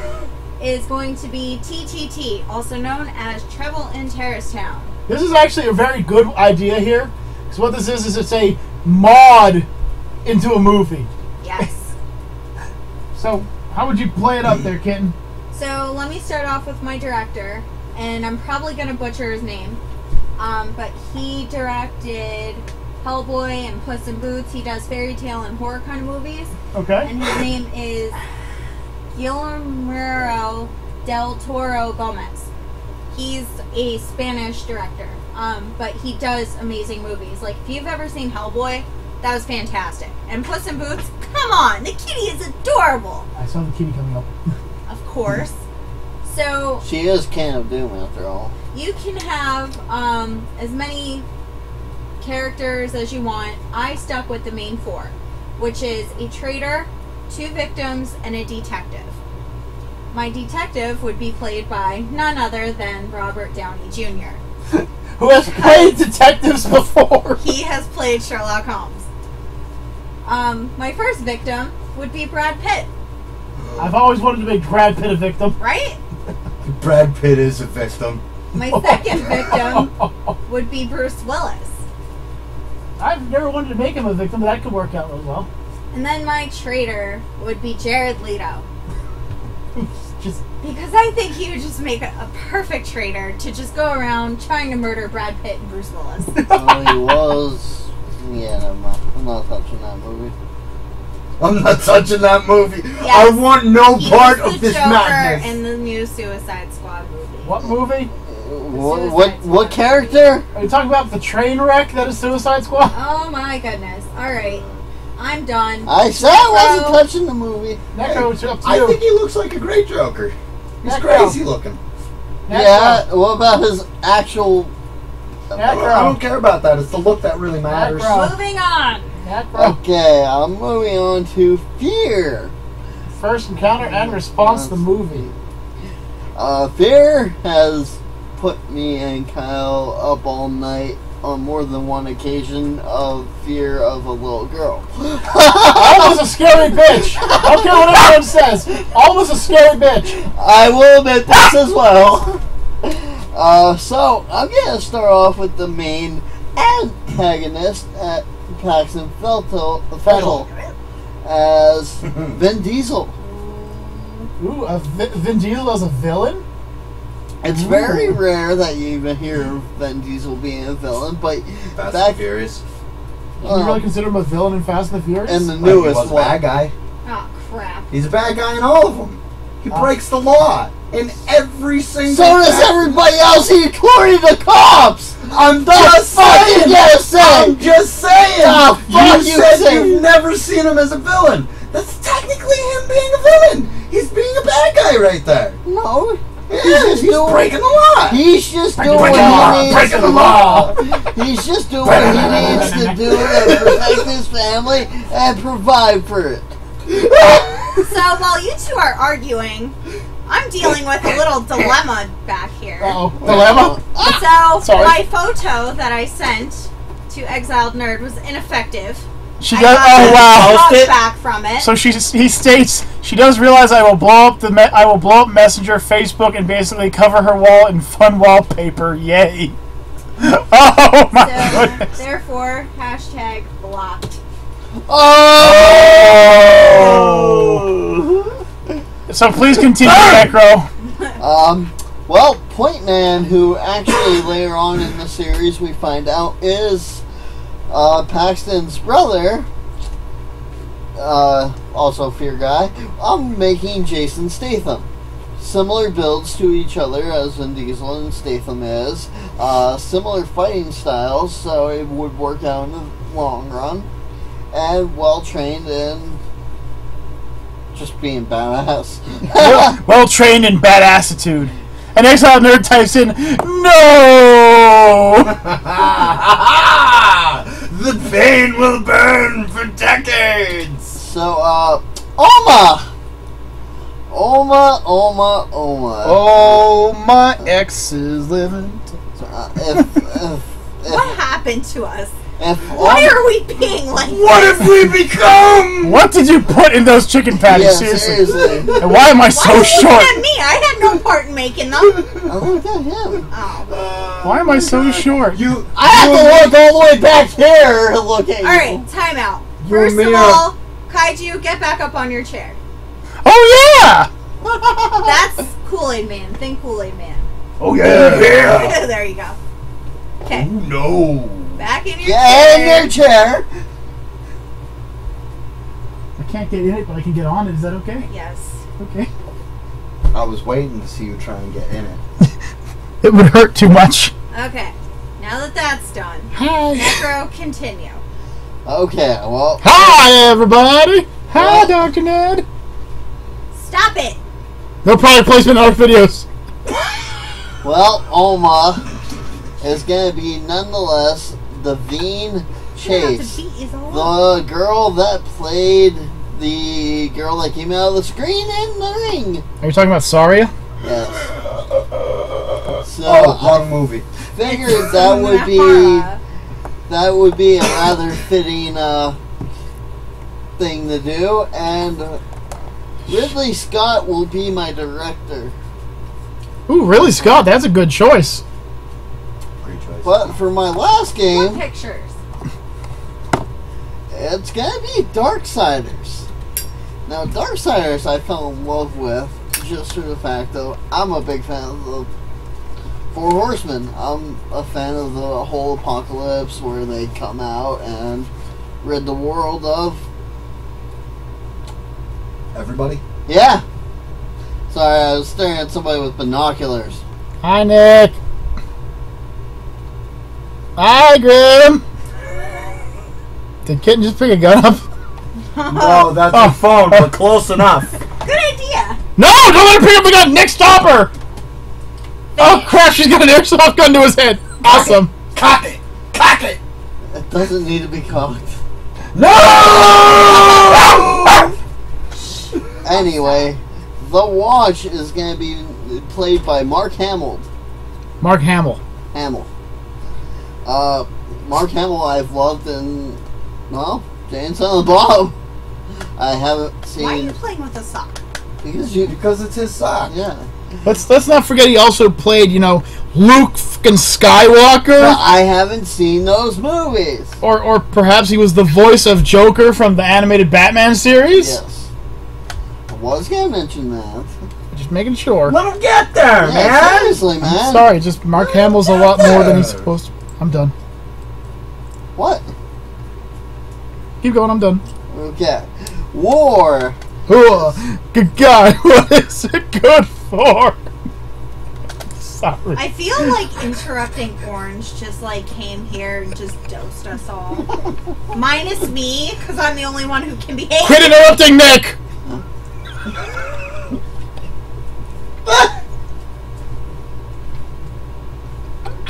is going to be TTT, also known as Trouble in Terrace Town. This is actually a very good idea here. Because what this is it's a mod into a movie. Yes. So, how would you play it up there, Kitten? So let me start off with my director, and I'm probably going to butcher his name, but he directed Hellboy and Puss in Boots. He does fairy tale and horror kind of movies. Okay. And his name is Guillermo del Toro Gomez. He's a Spanish director, but he does amazing movies. Like, if you've ever seen Hellboy, that was fantastic. And Puss in Boots, come on, the kitty is adorable. I saw the kitty coming up. Of course. So, She is Can of Doom, after all. you can have as many characters as you want. I stuck with the main four, which is a traitor, 2 victims, and a detective. My detective would be played by none other than Robert Downey Jr. Who has played detectives before? He has played Sherlock Holmes. My first victim would be Brad Pitt, I've always wanted to make Brad Pitt a victim. right? Brad Pitt is a victim. My second victim would be Bruce Willis. I've never wanted to make him a victim, but that could work out really well. And then my traitor would be Jared Leto. Just Because I think he would just make a perfect traitor to just go around trying to murder Brad Pitt and Bruce Willis. Oh, he was. Yeah, never mind. I'm not touching that movie. I'm not touching that movie. Yes. I want no He part was of the this Joker madness. in the new Suicide Squad movie. what movie? What character? Are you talking about the train wreck that is Suicide Squad? Oh my goodness. Alright. I'm done. I said I wasn't Necro. touching the movie. Necro, it's up to I you. think he looks like a great Joker. He's Necro. crazy looking. Necro. Yeah, what about his actual... I don't care about that. It's the look that really matters. Necro. Moving on. Necro. Okay, I'm moving on to Fear. First encounter and response to the movie. Fear has put me and Kyle up all night on more than one occasion of fear of a little girl. Alma's a scary bitch. I don't care what anyone says. Alma's a scary bitch. I will admit this as well. So, I'm going to start off with the main antagonist at Paxton Fettel as Vin Diesel. Ooh, Vin Diesel as a villain? It's very rare that you even hear of Vin Diesel being a villain, but Fast and Furious. You really consider him a villain in Fast and the Furious? and the Like, he newest was a one. bad guy. Oh crap. He's a bad guy in all of them. He breaks the law in every single. So does everybody else, including the cops. I'm The just fuck you saying. gotta say? I'm just saying. The fuck You you said say? you've never seen him as a villain. That's technically him being a villain. He's being a bad guy right there. No, Yeah, he's breaking the law. he's just doing Breaking what he needs. breaking the law. He's just doing what he needs to do to protect his family and provide for it. So while you two are arguing, I'm dealing with a little dilemma back here. Uh-oh. Dilemma? So Sorry. my photo that I sent to Exiled Nerd was ineffective. She I does. got Oh wow. blocked back from it. So he states she does realize I will blow up I will blow up Messenger, Facebook, and basically cover her wall in fun wallpaper. Yay! Oh my So, goodness! therefore, hashtag blocked. Oh! So please continue, Necro. Well, Point Man, who actually later on in the series we find out is Paxton's brother, also Fear Guy, I'm making Jason Statham. Similar builds to each other as Vin Diesel and Statham is. Similar fighting styles, so it would work out in the long run. And well trained in just being badass. Well trained in bad attitude. And Exile Nerd types in no. The pain will burn for decades. So, Oma! Oh, my ex is living. What happened to us? If Why are we being like What have we become? What did you put in those chicken patties? Yeah, Seriously. seriously. And why am I Why so are you short? looking at me? I had no part in making them. Oh, look at him. Oh. Why am I so short? You. I have to look all the way back here to look at you. Alright, time out. You First and of me all, Kaiju, get back up on your chair. Oh yeah! That's Kool-Aid Man. Think Kool-Aid Man. Oh yeah. There you go. Okay, Oh no. back in your Get chair. in your chair. I can't get in it, but I can get on it. Is that okay? Yes. Okay. I was waiting to see you try and get in it. It would hurt too much. Okay, now that that's done, Hi. Necro, continue. Okay, well, Hi, everybody. Hi, Dr. Ned. Stop it! No product placement in our videos. Oma is gonna be nonetheless the Veen Chase. The beat is all The girl that played the girl that came out of the screen in the ring. Are you talking about Saria? Yes. So Oh, wrong movie. figured that would be a rather fitting thing to do, and Ridley Scott will be my director. Ooh, really, Scott? That's a good choice. Great choice. But for my last What game, pictures? it's gonna be Darksiders. Now, Darksiders I fell in love with just for the fact of I'm a big fan of the Four Horsemen. I'm a fan of the whole apocalypse where they come out and rid the world of... Everybody? Yeah. Sorry, I was staring at somebody with binoculars. Hi, Nick. Hi, Grim. Did Kitten just pick a gun up? No, that's a phone, but close enough. Good idea. No! Don't let her pick up the gun! Nick, stop her! Oh, crap, she's got an airsoft gun to his head. Awesome. Cock it! Cock it! It doesn't need to be cocked. No! Anyway, The Watch is going to be played by Mark Hamill. Mark Hamill. Mark Hamill I've loved in, well, Jay and Silent Bob. I haven't seen... Why are you playing with a sock? Because it's his sock. Yeah. Let's not forget he also played, you know, Luke fucking Skywalker. But I haven't seen those movies. Or perhaps he was the voice of Joker from the animated Batman series. Yes. I was going to mention that. Just making sure. Let him get there, Yeah, man! seriously, man. I'm sorry, just Mark Hamill's a lot more than he's supposed to. I'm done. What? Keep going, I'm done. Okay. War. Ooh, good God, what is it good for? Sorry. I feel like interrupting Orange just like came here and just dosed us all. Minus me, because I'm the only one who can behave. Quit interrupting, Nick!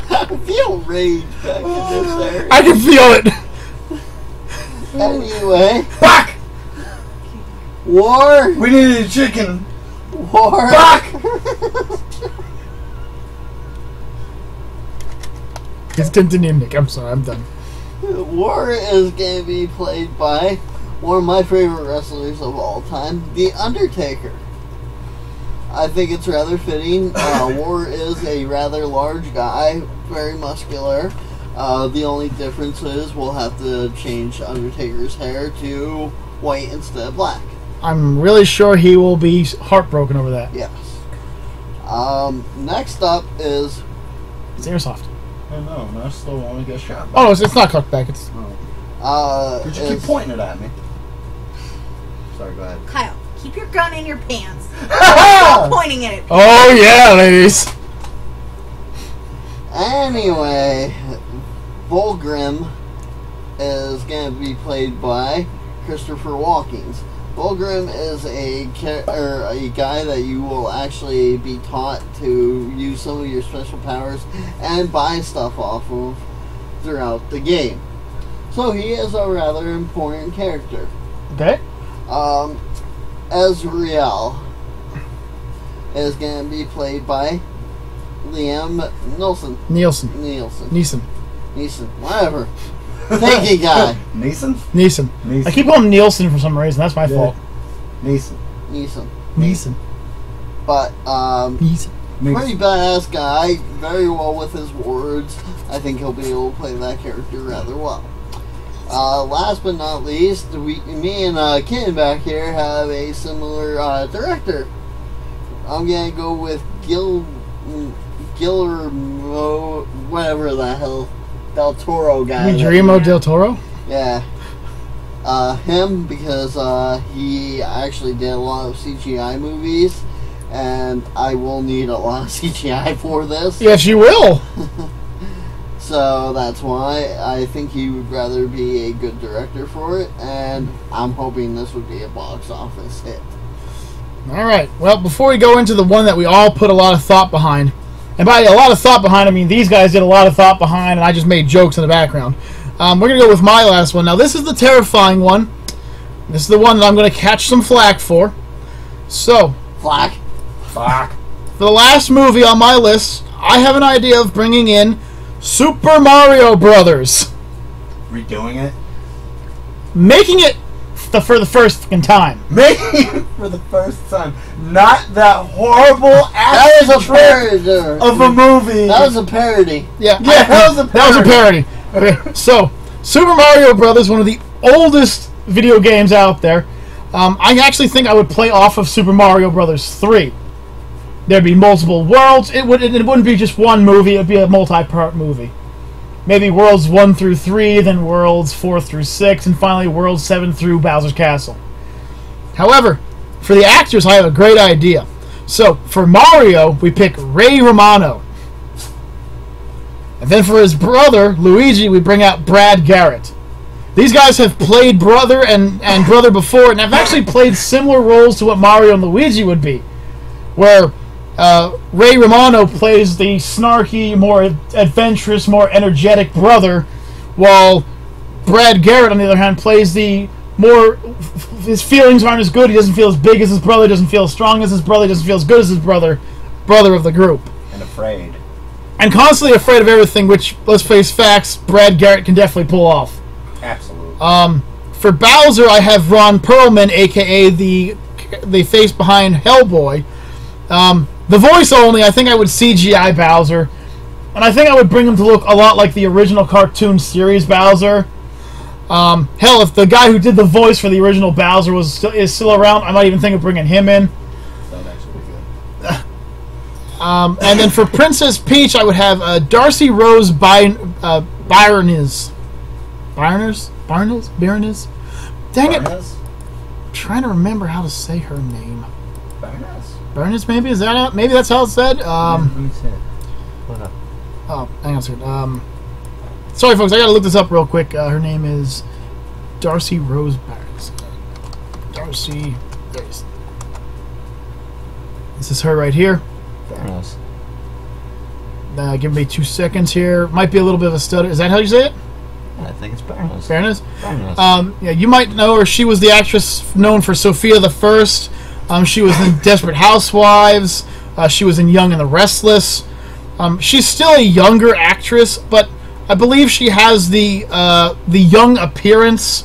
I feel rage back in this area. I can feel it! Anyway. Fuck! War. We needed a chicken. War. Fuck! Just continue, Nick. I'm sorry, I'm done. War is going to be played by one of my favorite wrestlers of all time, The Undertaker. I think it's rather fitting. War is a rather large guy, very muscular. The only difference is we'll have to change Undertaker's hair to white instead of black. I'm really sure he will be heartbroken over that. Yes. Next up is... It's airsoft. I know, and I still want to get shot. Oh, it's not cocked back. It's Did you keep pointing it at me? Sorry, go ahead. Kyle, keep your gun in your pants. Stop pointing it at me. Oh yeah, ladies. Anyway, Volgrim is going to be played by Christopher Walken. Volgrim is a guy that you will actually be taught to use some of your special powers and buy stuff off of throughout the game. So he is a rather important character. Okay. Ezreal is going to be played by Liam Neeson. Neeson, whatever. Thank you, guy. Neeson? I keep calling him Nielsen for some reason. That's my fault. Neeson. But, Neeson. pretty badass guy, very well with his words. I think he'll be able to play that character rather well. Last but not least, me and Ken back here have a similar director. I'm gonna go with Guillermo, whatever the hell, Del Toro guy. Guillermo del Toro? Yeah. Him, because he actually did a lot of CGI movies, and I will need a lot of CGI for this. Yes, you will. So that's why I think he would rather be a good director for it, and I'm hoping this would be a box office hit. Alright, well, before we go into the one that we all put a lot of thought behind, and by a lot of thought behind, I mean these guys did a lot of thought behind, and I just made jokes in the background. We're going to go with my last one. Now, this is the terrifying one. This is the one that I'm going to catch some flack for. So, Flack. for the last movie on my list, I have an idea of bringing in Super Mario Brothers. Redoing it? Making it for the first fucking time. Making it for the first time. Not that horrible That was a trip parody. of a movie. That was a parody. Yeah, that was a that was a parody. Okay, so Super Mario Brothers, one of the oldest video games out there. I actually think I would play off of Super Mario Brothers 3. there'd be multiple worlds. It wouldn't be just one movie. It would be a multi-part movie. Maybe worlds 1 through 3, then worlds 4 through 6, and finally worlds 7 through Bowser's Castle. However, for the actors, I have a great idea. So, for Mario, we pick Ray Romano. And then for his brother, Luigi, we bring out Brad Garrett. These guys have played brother and brother before, and have actually played similar roles to what Mario and Luigi would be. Where Ray Romano plays the snarky, more adventurous, more energetic brother, while Brad Garrett, on the other hand, plays the more... His feelings aren't as good. He doesn't feel as big as his brother, doesn't feel as strong as his brother, doesn't feel as good as his brother of the group. And afraid. And constantly afraid of everything, which, let's face facts, Brad Garrett can definitely pull off. Absolutely. For Bowser, I have Ron Perlman, a.k.a. the face behind Hellboy. The voice only, I think I would CGI Bowser. And I think I would bring him to look a lot like the original cartoon series Bowser. Hell, if the guy who did the voice for the original Bowser is still around, I might even think of bringing him in. That would actually be good. And then for Princess Peach, I would have Darcy Rose Byroness. Baroness? Dang it! I'm trying to remember how to say her name. Baroness, maybe? Is that maybe that's how it's said? Let me see it. Hold up. Oh, hang on a second. Sorry, folks, I gotta look this up real quick. Her name is Darcy Rose Barnes. Darcy. There's. This is her right here. Baroness. Give me 2 seconds here. Might be a little bit of a stutter. Is that how you say it? I think it's Baroness. Baroness? Baroness. Yeah, you might know her. She was the actress known for Sophia the First. She was in Desperate Housewives. She was in Young and the Restless. She's still a younger actress, but I believe she has the young appearance,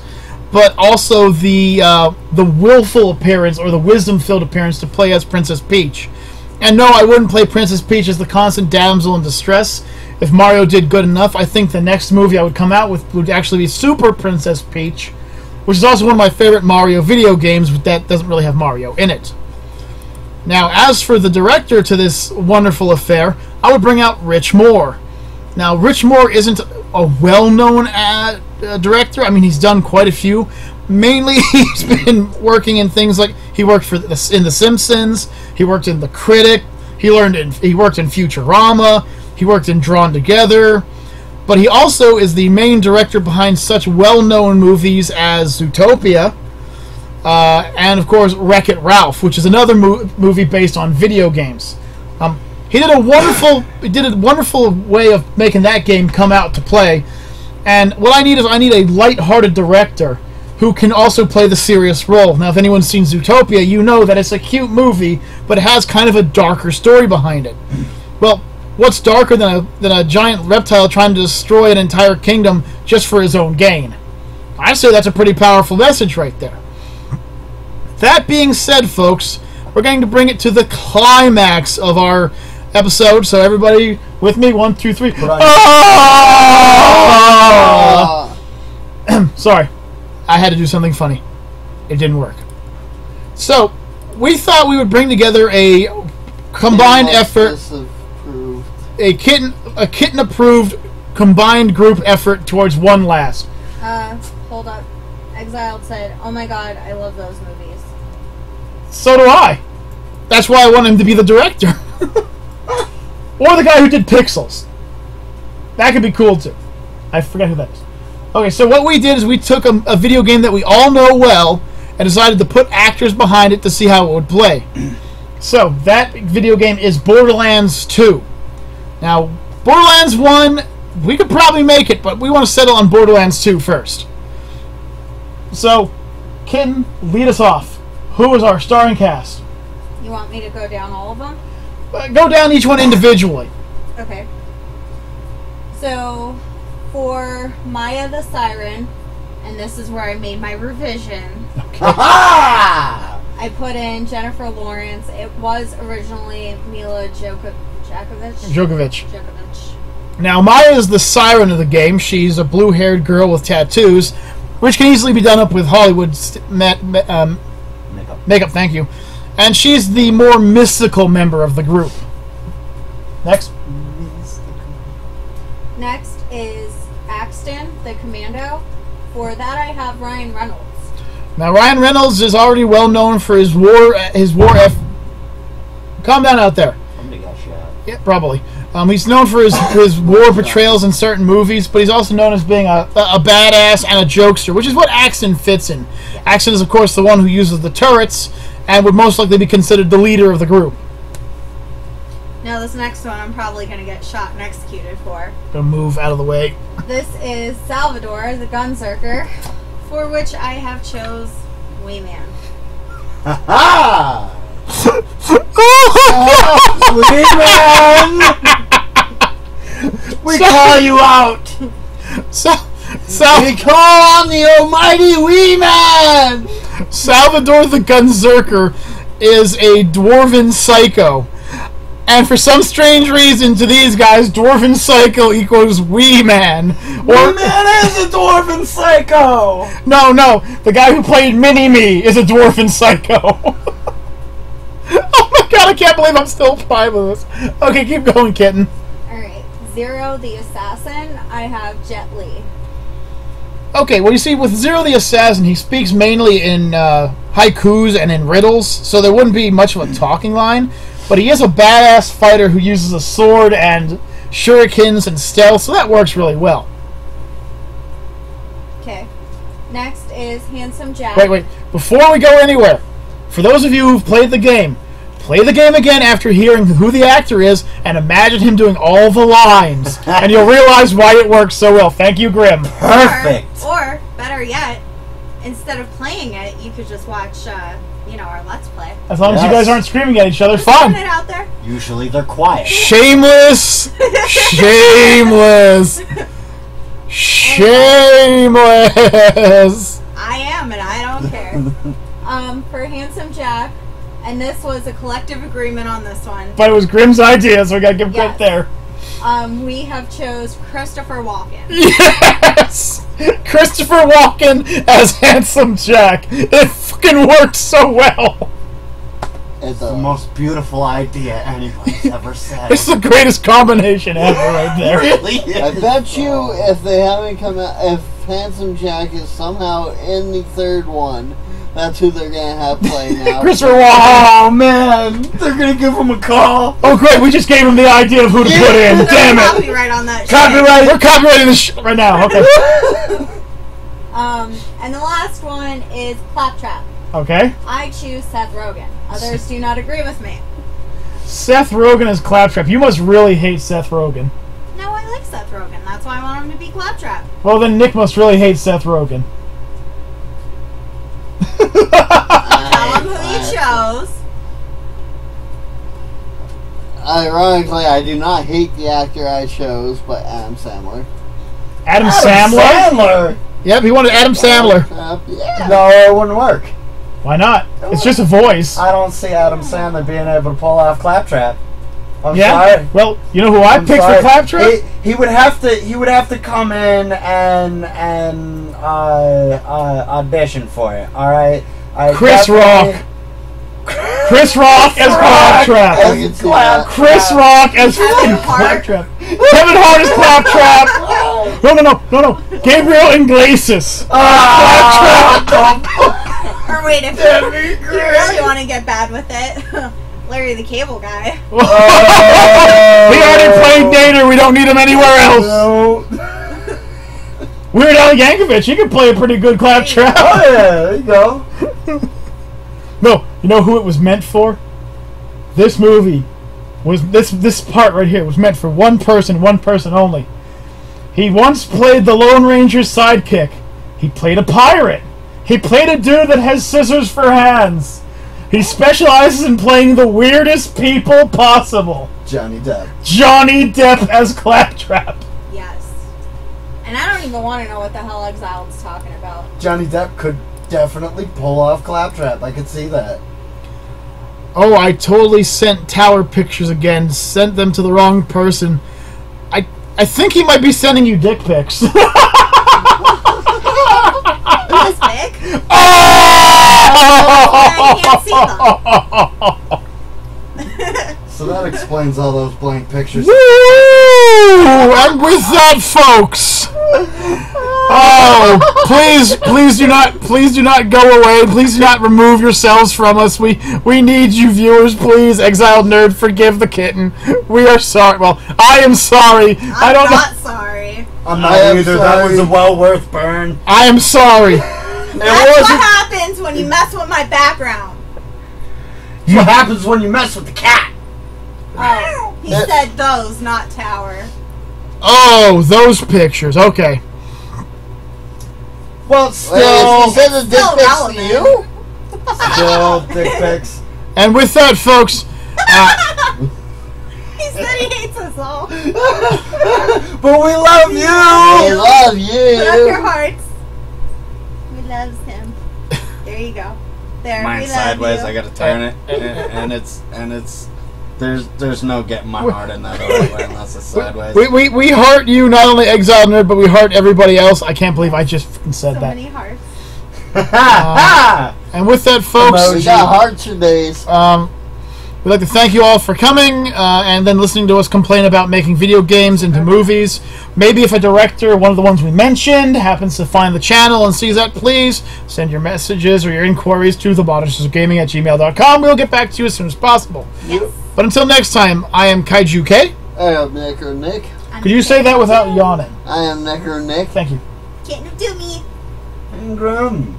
but also the willful appearance or the wisdom-filled appearance to play as Princess Peach. And no, I wouldn't play Princess Peach as the constant damsel in distress. If Mario did good enough, I think the next movie I would come out with would actually be Super Princess Peach, which is also one of my favorite Mario video games, but that doesn't really have Mario in it. Now, as for the director to this wonderful affair, I would bring out Rich Moore. Now, Rich Moore isn't a well-known director. I mean, he's done quite a few. Mainly, he's been working in things like he worked in The Simpsons. He worked in The Critic. He worked in Futurama. He worked in Drawn Together. But he also is the main director behind such well-known movies as Zootopia, and of course Wreck-It Ralph, which is another movie based on video games. He did a wonderful way of making that game come out to play. And what I need is a light-hearted director who can also play the serious role. Now, if anyone's seen Zootopia, you know that it's a cute movie, but it has kind of a darker story behind it. Well, what's darker than a giant reptile trying to destroy an entire kingdom just for his own gain? I say that's a pretty powerful message right there. That being said, folks, we're going to bring it to the climax of our episode. So everybody with me, 1, 2, 3. Sorry, I had to do something funny. It didn't work. So we thought we would bring together a combined effort, a kitten approved combined group effort towards one last. Hold up. Exiled said, "Oh my god, I love those movies." So do I. That's why I want him to be the director. Or the guy who did Pixels. That could be cool too. I forget who that is. Okay, so what we did is we took a video game that we all know well and decided to put actors behind it to see how it would play. So that video game is Borderlands 2. Now, Borderlands 1, we could probably make it, but we want to settle on Borderlands 2 first. So, Kitten, lead us off. Who is our starring cast? You want me to go down all of them? Go down each one individually. Okay. So, for Maya the Siren, and this is where I made my revision. Okay. I put in Jennifer Lawrence. It was originally Mila Djokovic. Now, Maya is the siren of the game. She's a blue-haired girl with tattoos, which can easily be done up with Hollywood makeup. Thank you. and she's the more mystical member of the group. Next. Next is Axton, the commando. For that, I have Ryan Reynolds. Now, Ryan Reynolds is already well known for his war. Calm down out there. Somebody got shot. Yeah, probably. He's known for his war portrayals in certain movies, but he's also known as being a badass and a jokester, which is what Axton fits in. Axton is, of course, the one who uses the turrets and would most likely be considered the leader of the group. Now, this next one I'm probably going to get shot and executed for. Gonna move out of the way. This is Salvador, the gunzerker, for which I have chose Wee Man. Ha ha! We call you out! We call on the almighty Wee Man! Salvador the Gunzerker is a dwarven psycho. And for some strange reason to these guys, dwarven psycho equals Wee Man. Wee Man is a dwarven psycho! No, the guy who played Mini-Me is a dwarven psycho. Oh my god, I can't believe I'm still fine with this. Okay, keep going, kitten. Alright, Zero, the assassin, I have Jet Li. Okay, well, you see, with Zero the Assassin, he speaks mainly in haikus and in riddles, so there wouldn't be much of a talking line. But he is a badass fighter who uses a sword and shurikens and stealth, so that works really well. Okay. Next is Handsome Jack. Wait. Before we go anywhere, for those of you who've played the game, play the game again after hearing who the actor is and imagine him doing all the lines. And you'll realize why it works so well. Thank you, Grim. Perfect! Or better yet, instead of playing it, you could just watch, our Let's Play. As long as you guys aren't screaming at each other, Just fun. putting it out there. Usually they're quiet. Shameless. Shameless. Shameless. I am, and I don't care. For Handsome Jack, and this was a collective agreement on this one. But it was Grim's idea, so we gotta give credit there. We have chose Christopher Walken. Yes! Christopher Walken as Handsome Jack. It fucking worked so well. It's the most beautiful idea anybody's ever said. It's the greatest combination ever right there. Really? I bet you if they haven't come out, if Handsome Jack is somehow in the third one, that's who they're gonna have play now. Christopher Walken. Oh man, they're gonna give him a call. Oh great, we just gave him the idea of who to put in. Damn it. Copyright on that. Copyright. We're copyrighting this shit right now. Okay. And the last one is Claptrap. Okay. I choose Seth Rogen. Others do not agree with me. Seth Rogen as Claptrap. You must really hate Seth Rogen. No, I like Seth Rogen. That's why I want him to be Claptrap. Well, then Nick must really hate Seth Rogen. Tell him who you chose. Ironically, I do not hate the actor I chose, but Adam Sandler. Adam Sandler? Sandler? Yep, he wanted Adam Sandler. Yeah. No, it wouldn't work. Why not? It's just a voice. I don't see Adam Sandler being able to pull off Claptrap. I'm Yeah? sorry. Well, you know who I I'm picked sorry. for Claptrap? He would have to come in and audition for it. All right. Chris Rock. Chris Rock as Claptrap. I can see that. Chris Rock as fucking Hart. Claptrap. Kevin Hart as Claptrap. No. Gabriel Iglesias. Or wait, if you really want to get bad with it, Larry the Cable Guy. He already played Nader. We don't need him anywhere else. No. Weird Al Yankovic. He could play a pretty good Claptrap. Oh yeah, there you go. No, you know who it was meant for? This movie was this part right here was meant for one person only. He once played the Lone Ranger's sidekick. He played a pirate. He played a dude that has scissors for hands. He specializes in playing the weirdest people possible. Johnny Depp. Johnny Depp as Claptrap. Yes. And I don't even want to know what the hell Exiled's talking about. Johnny Depp could definitely pull off Claptrap. I could see that. Oh, I totally sent Tower pictures again. Sent them to the wrong person. I think he might be sending you dick pics. This big? Oh! I can't see them. That explains all those blank pictures. Woo! And with that, folks. Oh, please do not go away. Please do not remove yourselves from us. We need you, viewers. Please, Exiled Nerd, forgive the kitten. We are sorry. Well, I am sorry. I don't not sorry. I'm not either. That was a well worth burn. I am sorry. That's what happens when you mess with my background. What happens when you mess with the cat? Oh, he said those, not tower. Oh, those pictures. Okay. Well, still, he said the dick still pics to you? still dick pics. And with that, folks. He said he hates us all. But we love We you. love Put up your you. hearts. We loves him. There you go. There. Mine's we love sideways. you. I gotta turn it, and it's. There's no getting my heart in that other way unless it's sideways. We heart you, not only Exiled Nerd, but we heart everybody else. I can't believe I just fucking said So that. many hearts. And with that, folks, We got hearts for days. we'd like to thank you all for coming and then listening to us complain about making video games into movies. Maybe if a director, one of the ones we mentioned, happens to find the channel and sees that, please send your messages or your inquiries to thebottisgaming@gmail.com. We'll get back to you as soon as possible. Yes. But until next time, I am Kaiju K. I am Necro Nick. Could you say that without yawning? I am Necro Nick. Thank you. Can't do me. Ingram.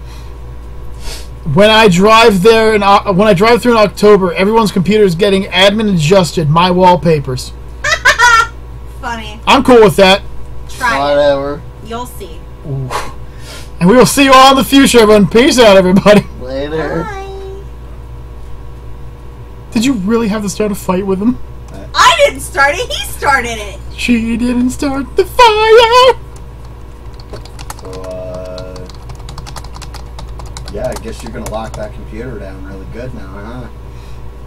When I drive there, when I drive through in October, everyone's computer is getting admin adjusted. My wallpapers. Funny. I'm cool with that. Try it. Whatever. You'll see. And we will see you all in the future, everyone. Peace out, everybody. Later. Bye. Did you really have to start a fight with him? I didn't start it. He started it. She didn't start the fire. So, yeah, I guess you're gonna lock that computer down really good now, huh?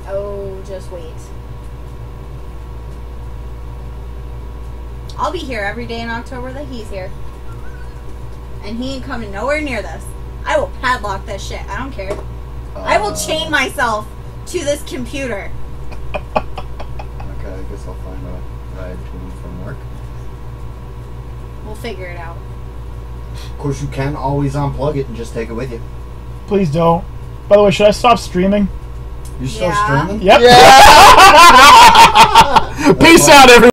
Oh, just wait. I'll be here every day in October that he's here. And he ain't coming nowhere near this. I will padlock this shit. I don't care. I will chain myself to this computer. Okay, I guess I'll find a ride to and from work. We'll figure it out. Of course, you can always unplug it and just take it with you. Please don't. By the way, should I stop streaming? You're still Yeah. streaming? Yep. Yeah. Peace out, everyone.